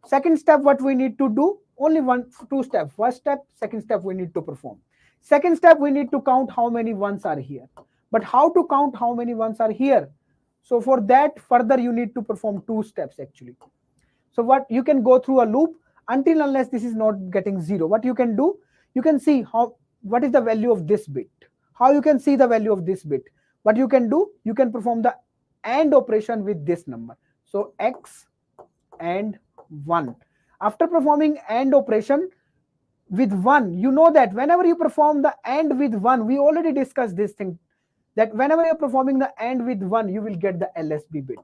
Second step, what we need to do, only two steps. First step, second step we need to perform. Second step, we need to count how many ones are here. But how to count how many ones are here? So for that, further you need to perform two steps actually. So what you can go through a loop until unless this is not getting 0. What you can do, you can see what is the value of this bit. How you can see the value of this bit? What you can do, you can perform the AND operation with this number. So X and 1. After performing AND operation with 1, you know that whenever you perform the AND with 1, we already discussed this thing, that whenever you're performing the AND with 1, you will get the LSB bit.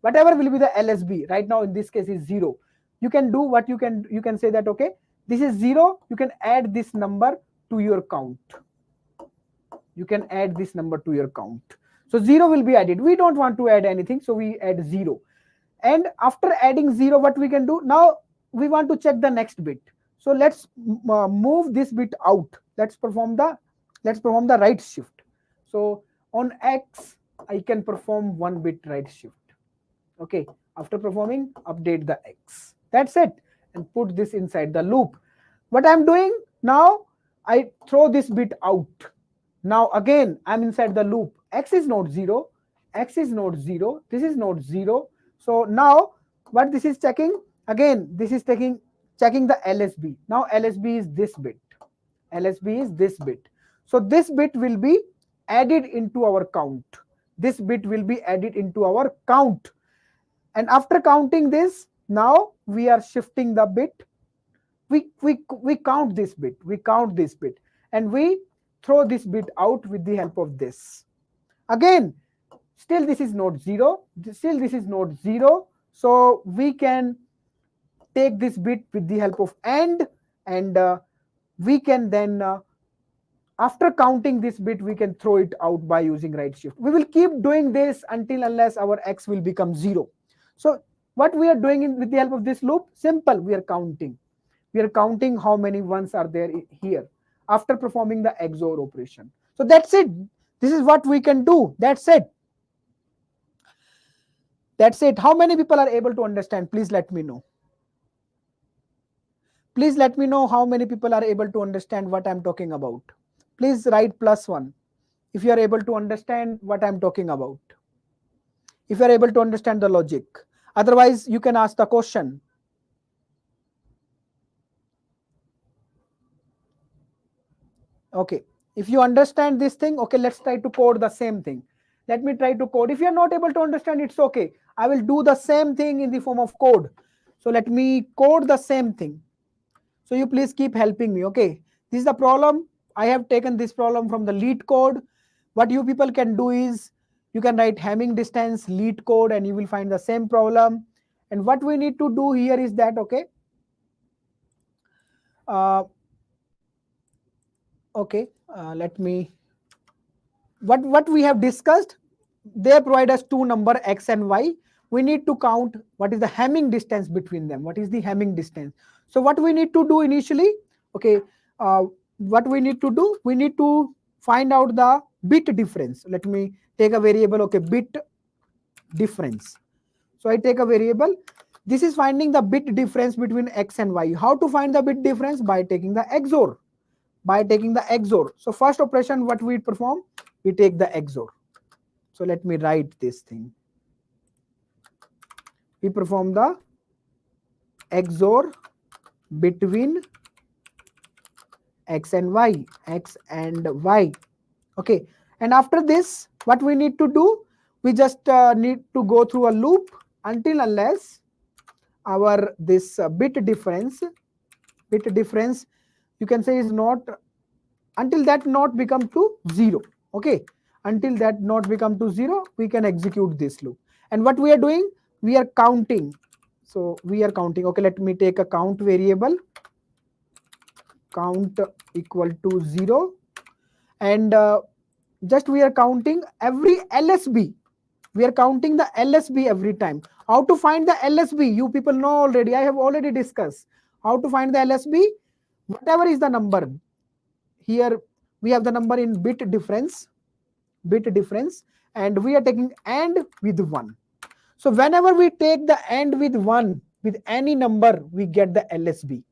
Whatever will be the LSB, right now in this case is 0. You can do what you can say that, okay, this is 0, you can add this number to your count. You can add this number to your count. So 0 will be added. We don't want to add anything, so we add 0. And after adding 0, what we can do? Now we want to check the next bit. So let's move this bit out. Let's perform the right shift. So on X, I can perform 1 bit right shift. Okay, after performing, update the X. That's it. And put this inside the loop. What I'm doing now, I throw this bit out. Now again, I'm inside the loop. X is not 0. X is not 0. This is not 0. So now what this is checking? Again, this is checking the LSB. Now LSB is this bit. LSB is this bit. So this bit will be added into our count. This bit will be added into our count. And after counting this, now we are shifting the bit. We count this bit. We count this bit. And we throw this bit out with the help of this. Again, still this is not 0. Still this is not 0. So we can take this bit with the help of AND, and we can then, after counting this bit, we can throw it out by using right shift. We will keep doing this until unless our X will become 0. So what we are doing with the help of this loop? Simple, we are counting. We are counting how many ones are there here after performing the XOR operation. So that's it. This is what we can do. That's it. That's it. How many people are able to understand? Please let me know. Please let me know how many people are able to understand what I'm talking about. Please write +1 if you are able to understand what I'm talking about. If you are able to understand the logic. Otherwise, you can ask the question. Okay. If you understand this thing, okay, let's try to code the same thing. Let me try to code. If you are not able to understand, it's okay. I will do the same thing in the form of code. So let me code the same thing. So you please keep helping me, okay? This is the problem. I have taken this problem from the lead code. What you people can do is, you can write Hamming distance lead code and you will find the same problem. And what we need to do here is that, okay, let me, what we have discussed, they provide us two numbers X and Y. We need to count what is the Hamming distance between them. What is the Hamming distance? So what we need to do initially, okay, what we need to do, we need to find out the bit difference. Let me take a variable, okay, bit difference. So I take a variable. This is finding the bit difference between X and Y. How to find the bit difference? By taking the XOR. By taking the XOR. So first operation, what we perform? We take the XOR. So let me write this thing. We perform the XOR between X and Y. X and Y. Okay. And after this, what we need to do? We just need to go through a loop until unless our this bit difference, you can say is not, until that not become to 0. Okay. Until that not become to 0, we can execute this loop. And what we are doing? We are counting. So we are counting. Okay, let me take a count variable. Count equal to 0. And just we are counting every LSB. We are counting the LSB every time. How to find the LSB? You people know already. I have already discussed. How to find the LSB? Whatever is the number. Here we have the number in bit difference. And we are taking AND with 1. So whenever we take the AND with 1 with any number, we get the LSB.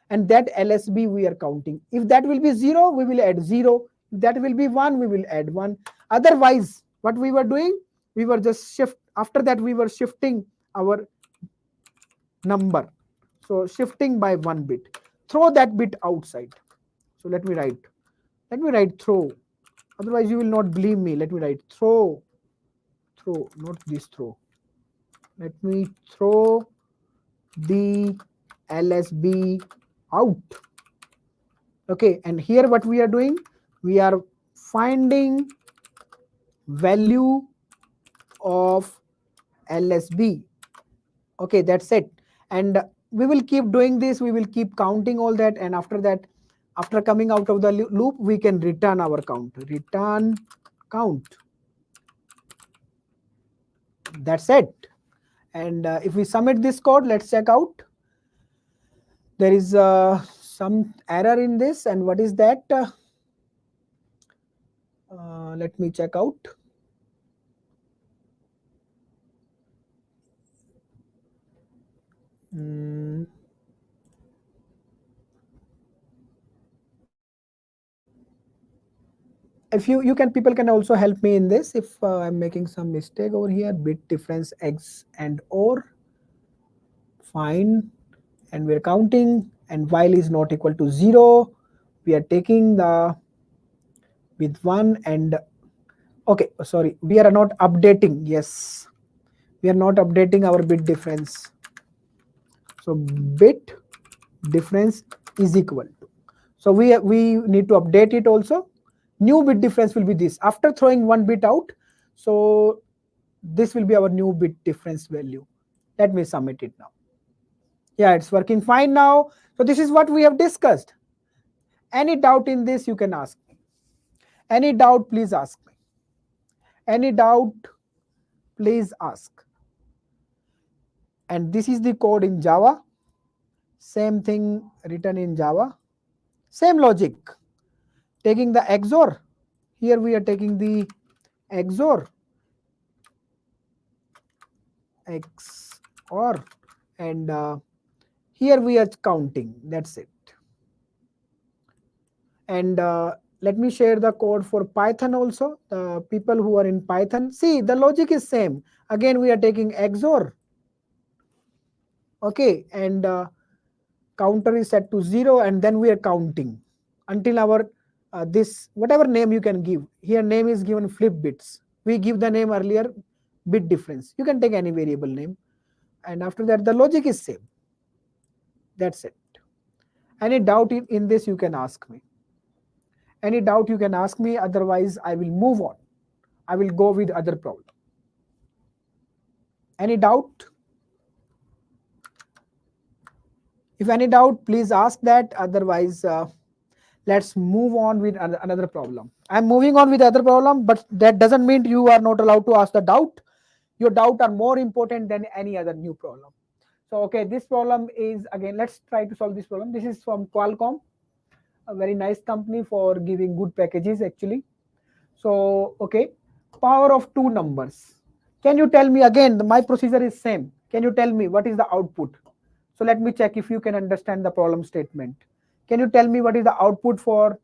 And that LSB we are counting. If that will be 0, we will add 0. If that will be 1, we will add 1. Otherwise, what we were doing, we were just after that we were shifting our number. So shifting by 1 bit. Throw that bit outside. So let me write throw. Otherwise you will not believe me. Let me write throw, not this throw. Let me throw the LSB out. Okay, and here what we are doing, we are finding value of LSB. Okay, that's it. And we will keep doing this, we will keep counting all that, and after that, after coming out of the loop, we can return our count. Return count. That's it. And if we submit this code, let's check out. There is some error in this, and what is that? Let me check out. If you can, people can also help me in this if I'm making some mistake over here. Bit difference X and OR. Fine. And we're counting, and while is not equal to 0, we are taking the with 1 and okay, sorry, we are not updating. Yes, we are not updating our bit difference. So bit difference is equal to. So we need to update it also. New bit difference will be this. After throwing 1 bit out, so this will be our new bit difference value. Let me submit it now. Yeah, it's working fine now. So this is what we have discussed. Any doubt in this, you can ask me. Any doubt, please ask me. Any doubt, please ask. And this is the code in Java. Same thing written in Java. Same logic. Taking the XOR. Here we are taking the XOR. XOR. And here we are counting. That's it. And let me share the code for Python also. The people who are in Python, see the logic is same. Again, we are taking XOR. Okay, and counter is set to 0, and then we are counting until our this whatever name you can give. Here name is given flip bits. We give the name earlier bit difference. You can take any variable name, and after that the logic is same. That's it. Any doubt in this, you can ask me. Any doubt you can ask me, otherwise I will move on. I will go with other problem. Any doubt? If any doubt, please ask that. Otherwise, let's move on with another problem. I'm moving on with other problem, but that doesn't mean you are not allowed to ask the doubt. Your doubt are more important than any other new problem. So, okay, this problem is, again, let's try to solve this problem. This is from Qualcomm, a very nice company for giving good packages actually. So, okay, power of 2 numbers. Can you tell me again, my procedure is same. Can you tell me what is the output? So let me check if you can understand the problem statement. Can you tell me what is the output for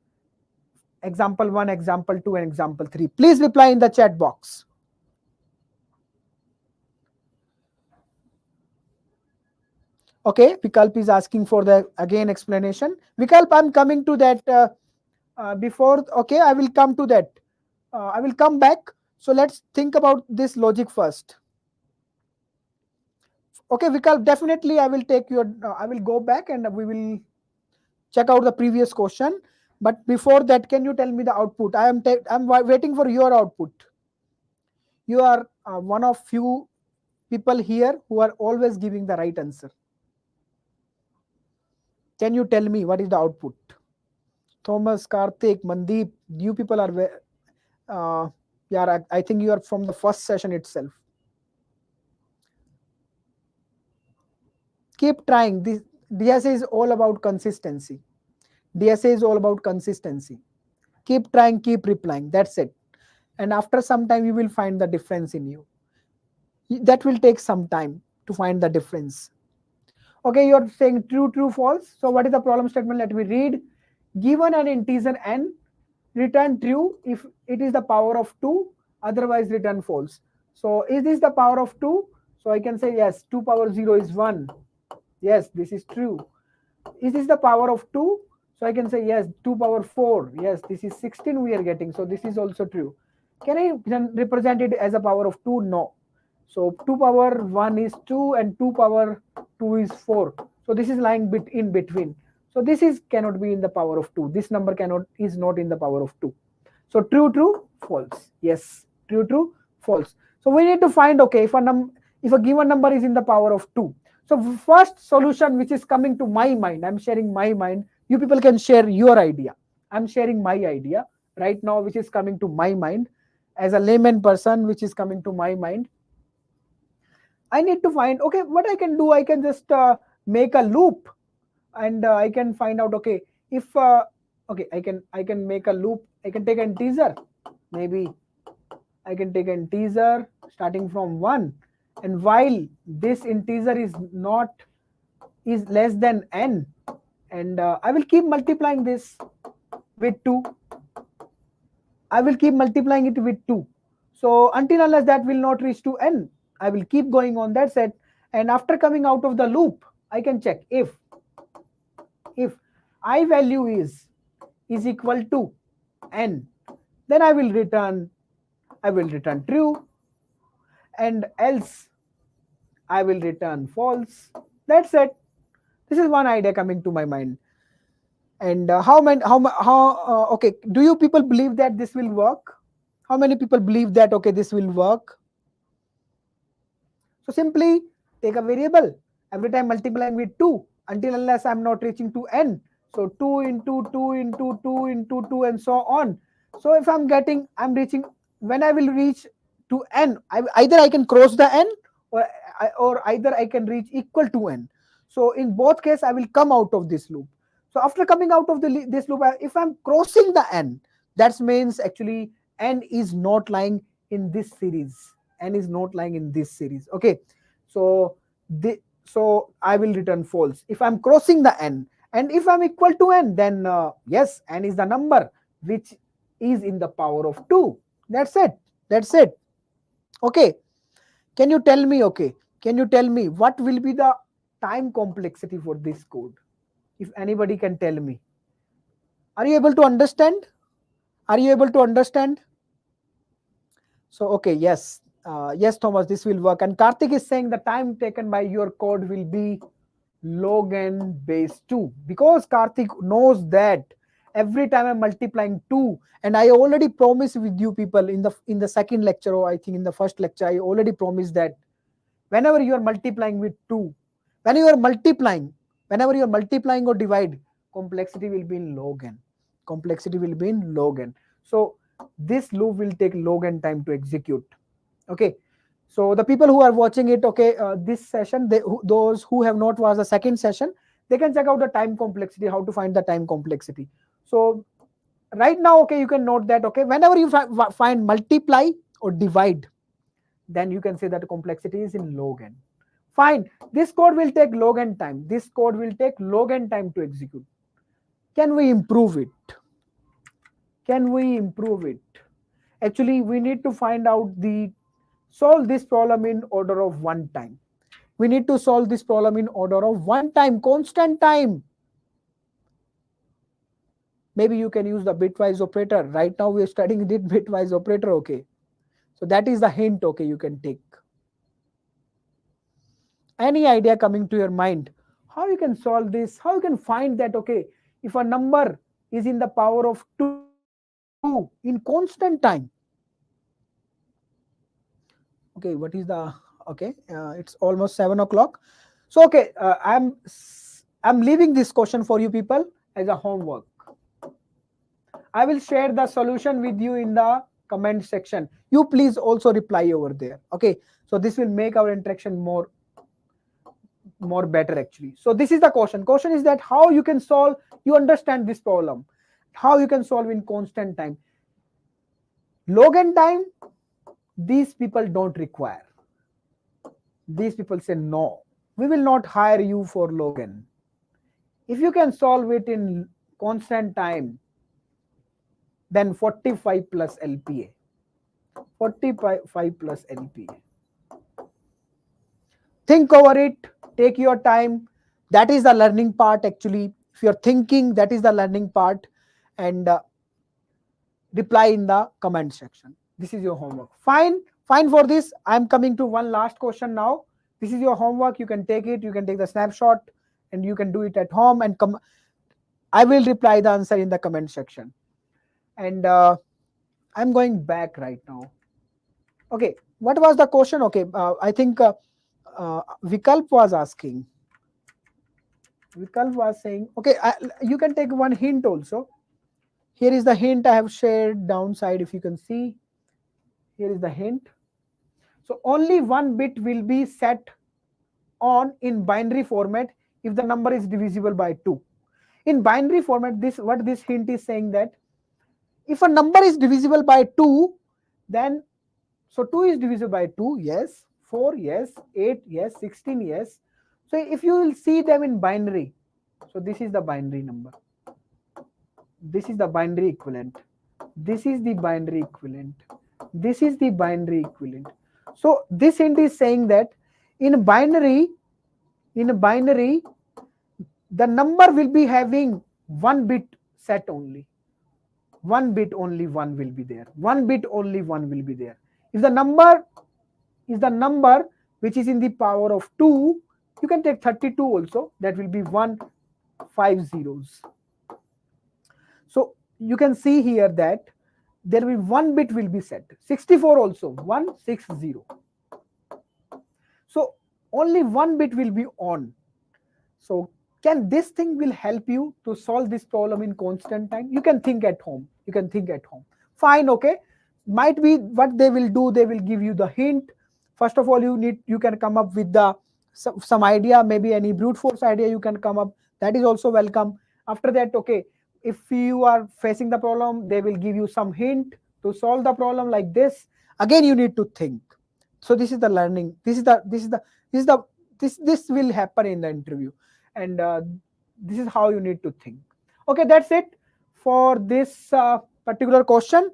example 1, example 2, and example 3? Please reply in the chat box. Okay, Vikalp is asking for the again explanation. Vikalp, I'm coming to that before. Okay, I will come to that. I will come back. So let's think about this logic first. Okay, Vikalp, definitely I will take your, I will go back and we will check out the previous question. But before that, can you tell me the output? I'm waiting for your output. You are one of few people here who are always giving the right answer. Can you tell me what is the output? Thomas, Karthik, Mandeep, you people are, yeah, I think you are from the first session itself. Keep trying. This DSA is all about consistency. DSA is all about consistency. Keep trying, keep replying. That's it. And after some time, you will find the difference in you. That will take some time to find the difference. Okay, you're saying true, true, false. So what is the problem statement? Let me read. Given an integer n, return true if it is the power of 2, otherwise return false. So is this the power of 2? So I can say yes, 2 power 0 is 1. Yes, this is true. Is this the power of 2? So I can say yes, 2 power 4. Yes, this is 16 we are getting. So this is also true. Can I represent it as a power of 2? No. So 2 power 1 is 2 and 2 power 2 is 4. So this is lying in between. So this is cannot be in the power of 2. This number cannot is not in the power of 2. So true, true, false. Yes, true, true, false. So we need to find, okay, if a given number is in the power of 2. So first solution which is coming to my mind, I'm sharing my mind. You people can share your idea. I'm sharing my idea right now, which is coming to my mind as a layman person, which is coming to my mind. I need to find, okay, what I can do. I can just make a loop, and I can find out, okay, if okay, I can make a loop. I can take an teaser. Maybe I can take an integer starting from 1, and while this integer is less than n, and I will keep multiplying this with 2. I will keep multiplying it with 2. So until unless that will not reach to n, I will keep going on that set. And after coming out of the loop, I can check if I value is equal to n, then I will return true, and else I will return false. That's it. This is one idea coming to my mind. And how many how okay, do you people believe that this will work? How many people believe that, okay, this will work? So simply take a variable, every time multiplying with 2 until unless I'm not reaching to n. So 2 into 2 into 2 into 2 and so on. So if I'm reaching, when I will reach to n, either I can cross the n, or either I can reach equal to n. So in both cases, I will come out of this loop. So after coming out of this loop, if I'm crossing the n, that means actually n is not lying in this series. N is not lying in this series. Okay, so so I will return false if I'm crossing the n, and if I'm equal to n, then yes, n is the number which is in the power of 2. That's it. That's it. Okay. Can you tell me? Okay. Can you tell me what will be the time complexity for this code? If anybody can tell me. Are you able to understand? Are you able to understand? So, okay, yes. Yes, Thomas, this will work. And Karthik is saying the time taken by your code will be log n base 2, because Karthik knows that every time I'm multiplying 2, and I already promised with you people in the second lecture, or I think in the first lecture, I already promised that whenever you are multiplying with 2, whenever you are multiplying or divide, complexity will be in log n. Complexity will be in log n. So this loop will take log n time to execute. Okay, so the people who are watching it, okay, this session, those who have not watched the second session, they can check out the time complexity, how to find the time complexity. So right now, okay, you can note that, okay, whenever you find multiply or divide, then you can say that the complexity is in log n. Fine, this code will take log n time. This code will take log n time to execute. Can we improve it? Can we improve it? Actually, we need to find out solve this problem in order of 1 time. We need to solve this problem in order of 1 time, constant time. Maybe you can use the bitwise operator. Right now we are studying the bitwise operator. Okay, so that is the hint. Okay, you can take. Any idea coming to your mind? How you can solve this? How you can find that, okay, if a number is in the power of 2 in constant time? Okay, what is the, okay, it's almost 7 o'clock. So okay, I'm leaving this question for you people as a homework. I will share the solution with you in the comment section. You please also reply over there. Okay, so this will make our interaction more better actually. So this is the question is that how you can solve, you understand this problem, how you can solve in constant time. Log n time, these people don't require. These people say no, we will not hire you for log n. If you can solve it in constant time, then 45 plus LPA. 45 plus LPA. Think over it, take your time, That is the learning part. Actually, if you're thinking, that is the learning part. And reply in the comment section. This is your homework. Fine for this. I'm coming to one last question now. This is your homework. You can take it. You can take the snapshot and you can do it at home and come. I will reply the answer in the comment section. And I'm going back right now. Okay, what was the question? Okay, I think Vikalp was asking. Vikalp was saying, okay, you can take one hint also. Here is the hint I have shared downside, if you can see. Here is the hint. So only one bit will be set on in binary format if the number is divisible by 2. In binary format, what this hint is saying, that if a number is divisible by 2, then so 2 is divisible by 2, yes, 4, yes, 8, yes, 16, yes. So if you will see them in binary, so this is the binary number. This is the binary equivalent. This is the binary equivalent. This is the binary equivalent. So this hint is saying that in binary, the number will be having one bit set only. One bit only one will be there. One bit only one will be there. If the number is the number which is in the power of 2, you can take 32 also. That will be 1 5 zeros. So you can see here that there will be one bit will be set. 64 also 160. So only one bit will be on. So can this thing will help you to solve this problem in constant time? You can think at home. You can think at home. Fine, okay. Might be what they will do, they will give you the hint. First of all, you can come up with the some idea, maybe any brute force idea you can come up. That is also welcome. After that, okay, if you are facing the problem, they will give you some hint to solve the problem like this. Again, you need to think. So this is the learning. This will happen in the interview, and this is how you need to think. Okay, that's it for this particular question.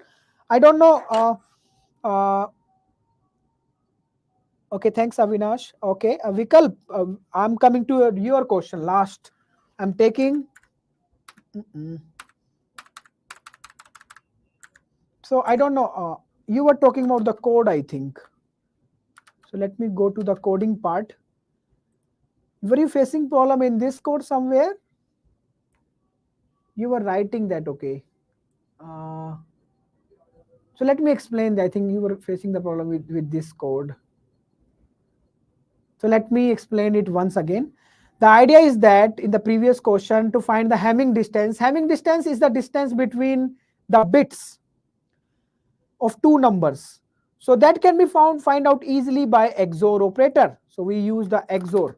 I don't know. Okay, thanks, Avinash. Okay, Vikalp, I'm coming to your question last. I'm taking. So I don't know. You were talking about the code, I think. So let me go to the coding part. Were you facing problem in this code somewhere? You were writing that, okay. So let me explain that. I think you were facing the problem with this code. So let me explain it once again. The idea is that in the previous question, to find the Hamming distance is the distance between the bits of two numbers. So that can be find out easily by XOR operator. So we use the XOR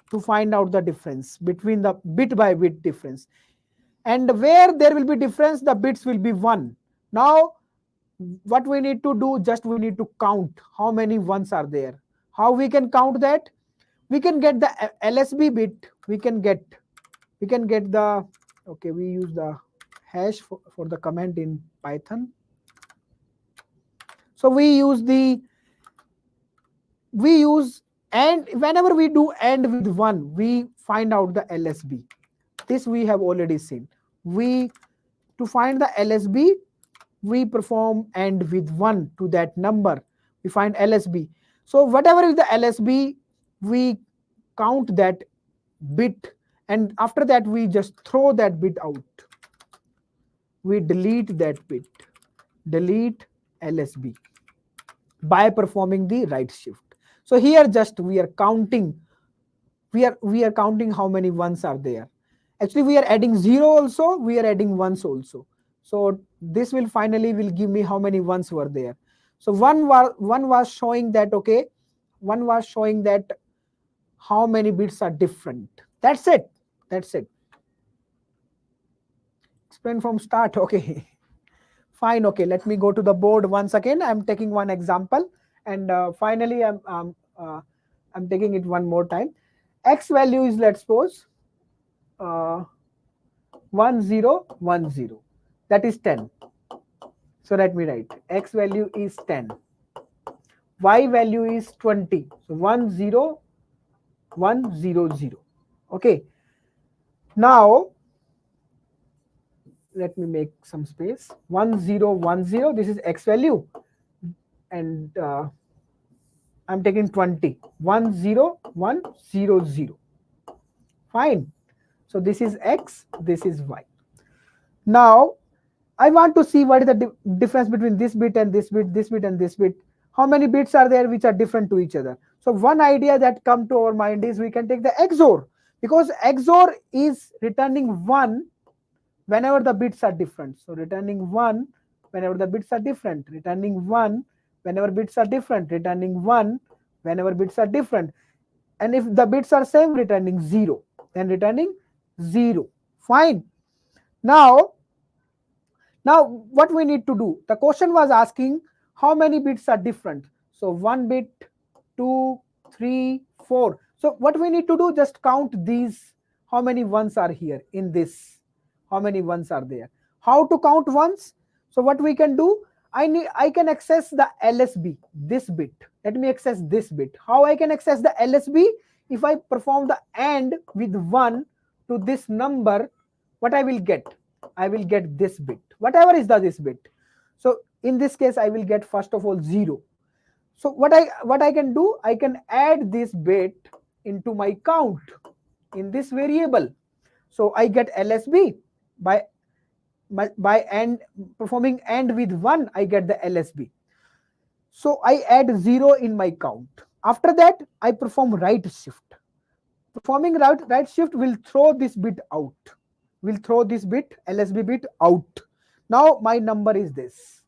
to find out the difference between the bit by bit difference. And where there will be difference, the bits will be 1. Now, what we need to do, just we need to count how many ones are there. How we can count that? We can get the LSB bit. We can get the, okay, we use the hash for the comment in Python. So we use and whenever we do AND with 1, we find out the LSB. This we have already seen. To find the LSB, we perform AND with 1 to that number. We find LSB. So whatever is the LSB, we count that bit, and after that we just throw that bit out. We delete that bit. Delete LSB by performing the right shift. So here just we are counting. We are counting how many ones are there. Actually, we are adding 0 also. We are adding ones also. So this will finally give me how many ones were there. So one was showing that, okay, one was showing that how many bits are different. That's it. That's it. Explain from start. Okay. Fine. Okay. Let me go to the board once again. I'm taking one example, and finally I'm taking it one more time. X value is, let's suppose, 1010. That is 10. So let me write X value is 10. Y value is 20. So 10 1 0 0. Okay, now let me make some space. 1 0 1 0, this is x value, and I'm taking 20. 1 0 1 0 0. Fine. So this is x, this is y. Now I want to see what is the difference between this bit and this bit, this bit and this bit. How many bits are there which are different to each other? So one idea that come to our mind is we can take the XOR, because XOR is returning 1 whenever the bits are different. So returning 1 whenever the bits are different, returning 1 whenever bits are different, returning 1 whenever bits are different. And if the bits are same, returning 0, then returning 0. Fine. Now what we need to do, the question was asking how many bits are different. So 1 bit, 2, 3, 4. So what we need to do, just count these, how many ones are here in this, how many ones are there. How to count ones? So what we can do, I can access the LSB, this bit. Let me access this bit. How I can access the LSB? If I perform the AND with 1 to this number, what I will get? I will get this bit, whatever is this bit. So in this case, I will get first of all 0. So what I can do, I can add this bit into my count in this variable. So I get LSB by AND, performing AND with 1, I get the LSB. So I add 0 in my count. After that, I perform right shift. Performing right shift will throw this bit out. Will throw this bit, LSB bit, out. Now my number is this.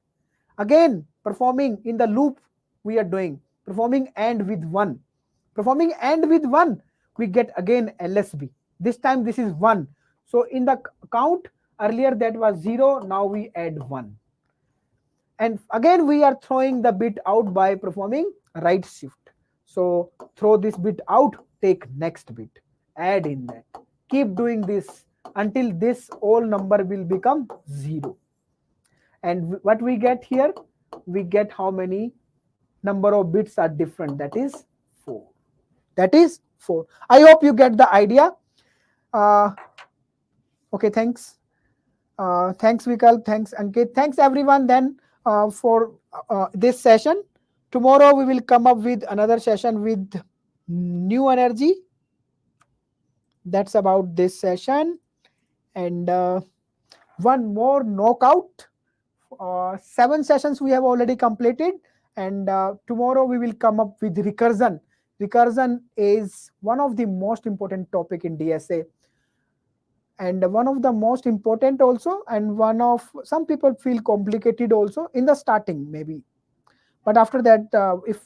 Again, performing in the loop we are doing, performing AND with 1. Performing AND with 1, we get again LSB. This time this is 1. So in the count, earlier that was 0, now we add 1. And again we are throwing the bit out by performing right shift. So throw this bit out, take next bit, add in that. Keep doing this until this whole number will become 0. And what we get here, we get how many number of bits are different, that is 4. That is 4. I hope you get the idea. Okay, thanks. Thanks Vikal, thanks Ankit, thanks everyone then for this session. Tomorrow we will come up with another session with new energy. That's about this session. And one more knockout. 7 sessions we have already completed, and tomorrow we will come up with recursion. Recursion is one of the most important topic in DSA, and one of the most important also, and one of some people feel complicated also in the starting maybe, but after that if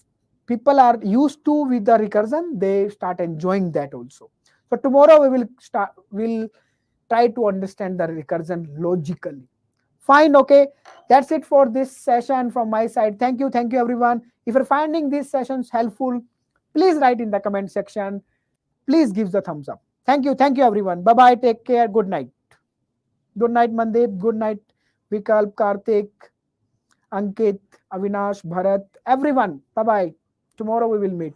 people are used to with the recursion, they start enjoying that also. So tomorrow we'll try to understand the recursion logically. Fine, okay, that's it for this session from my side. Thank you everyone. If you're finding these sessions helpful, please write in the comment section. Please give the thumbs up. Thank you everyone. Bye bye, take care, good night. Good night Mandeep, good night Vikalp, Karthik, Ankit, Avinash, Bharat, everyone. Bye bye. Tomorrow we will meet.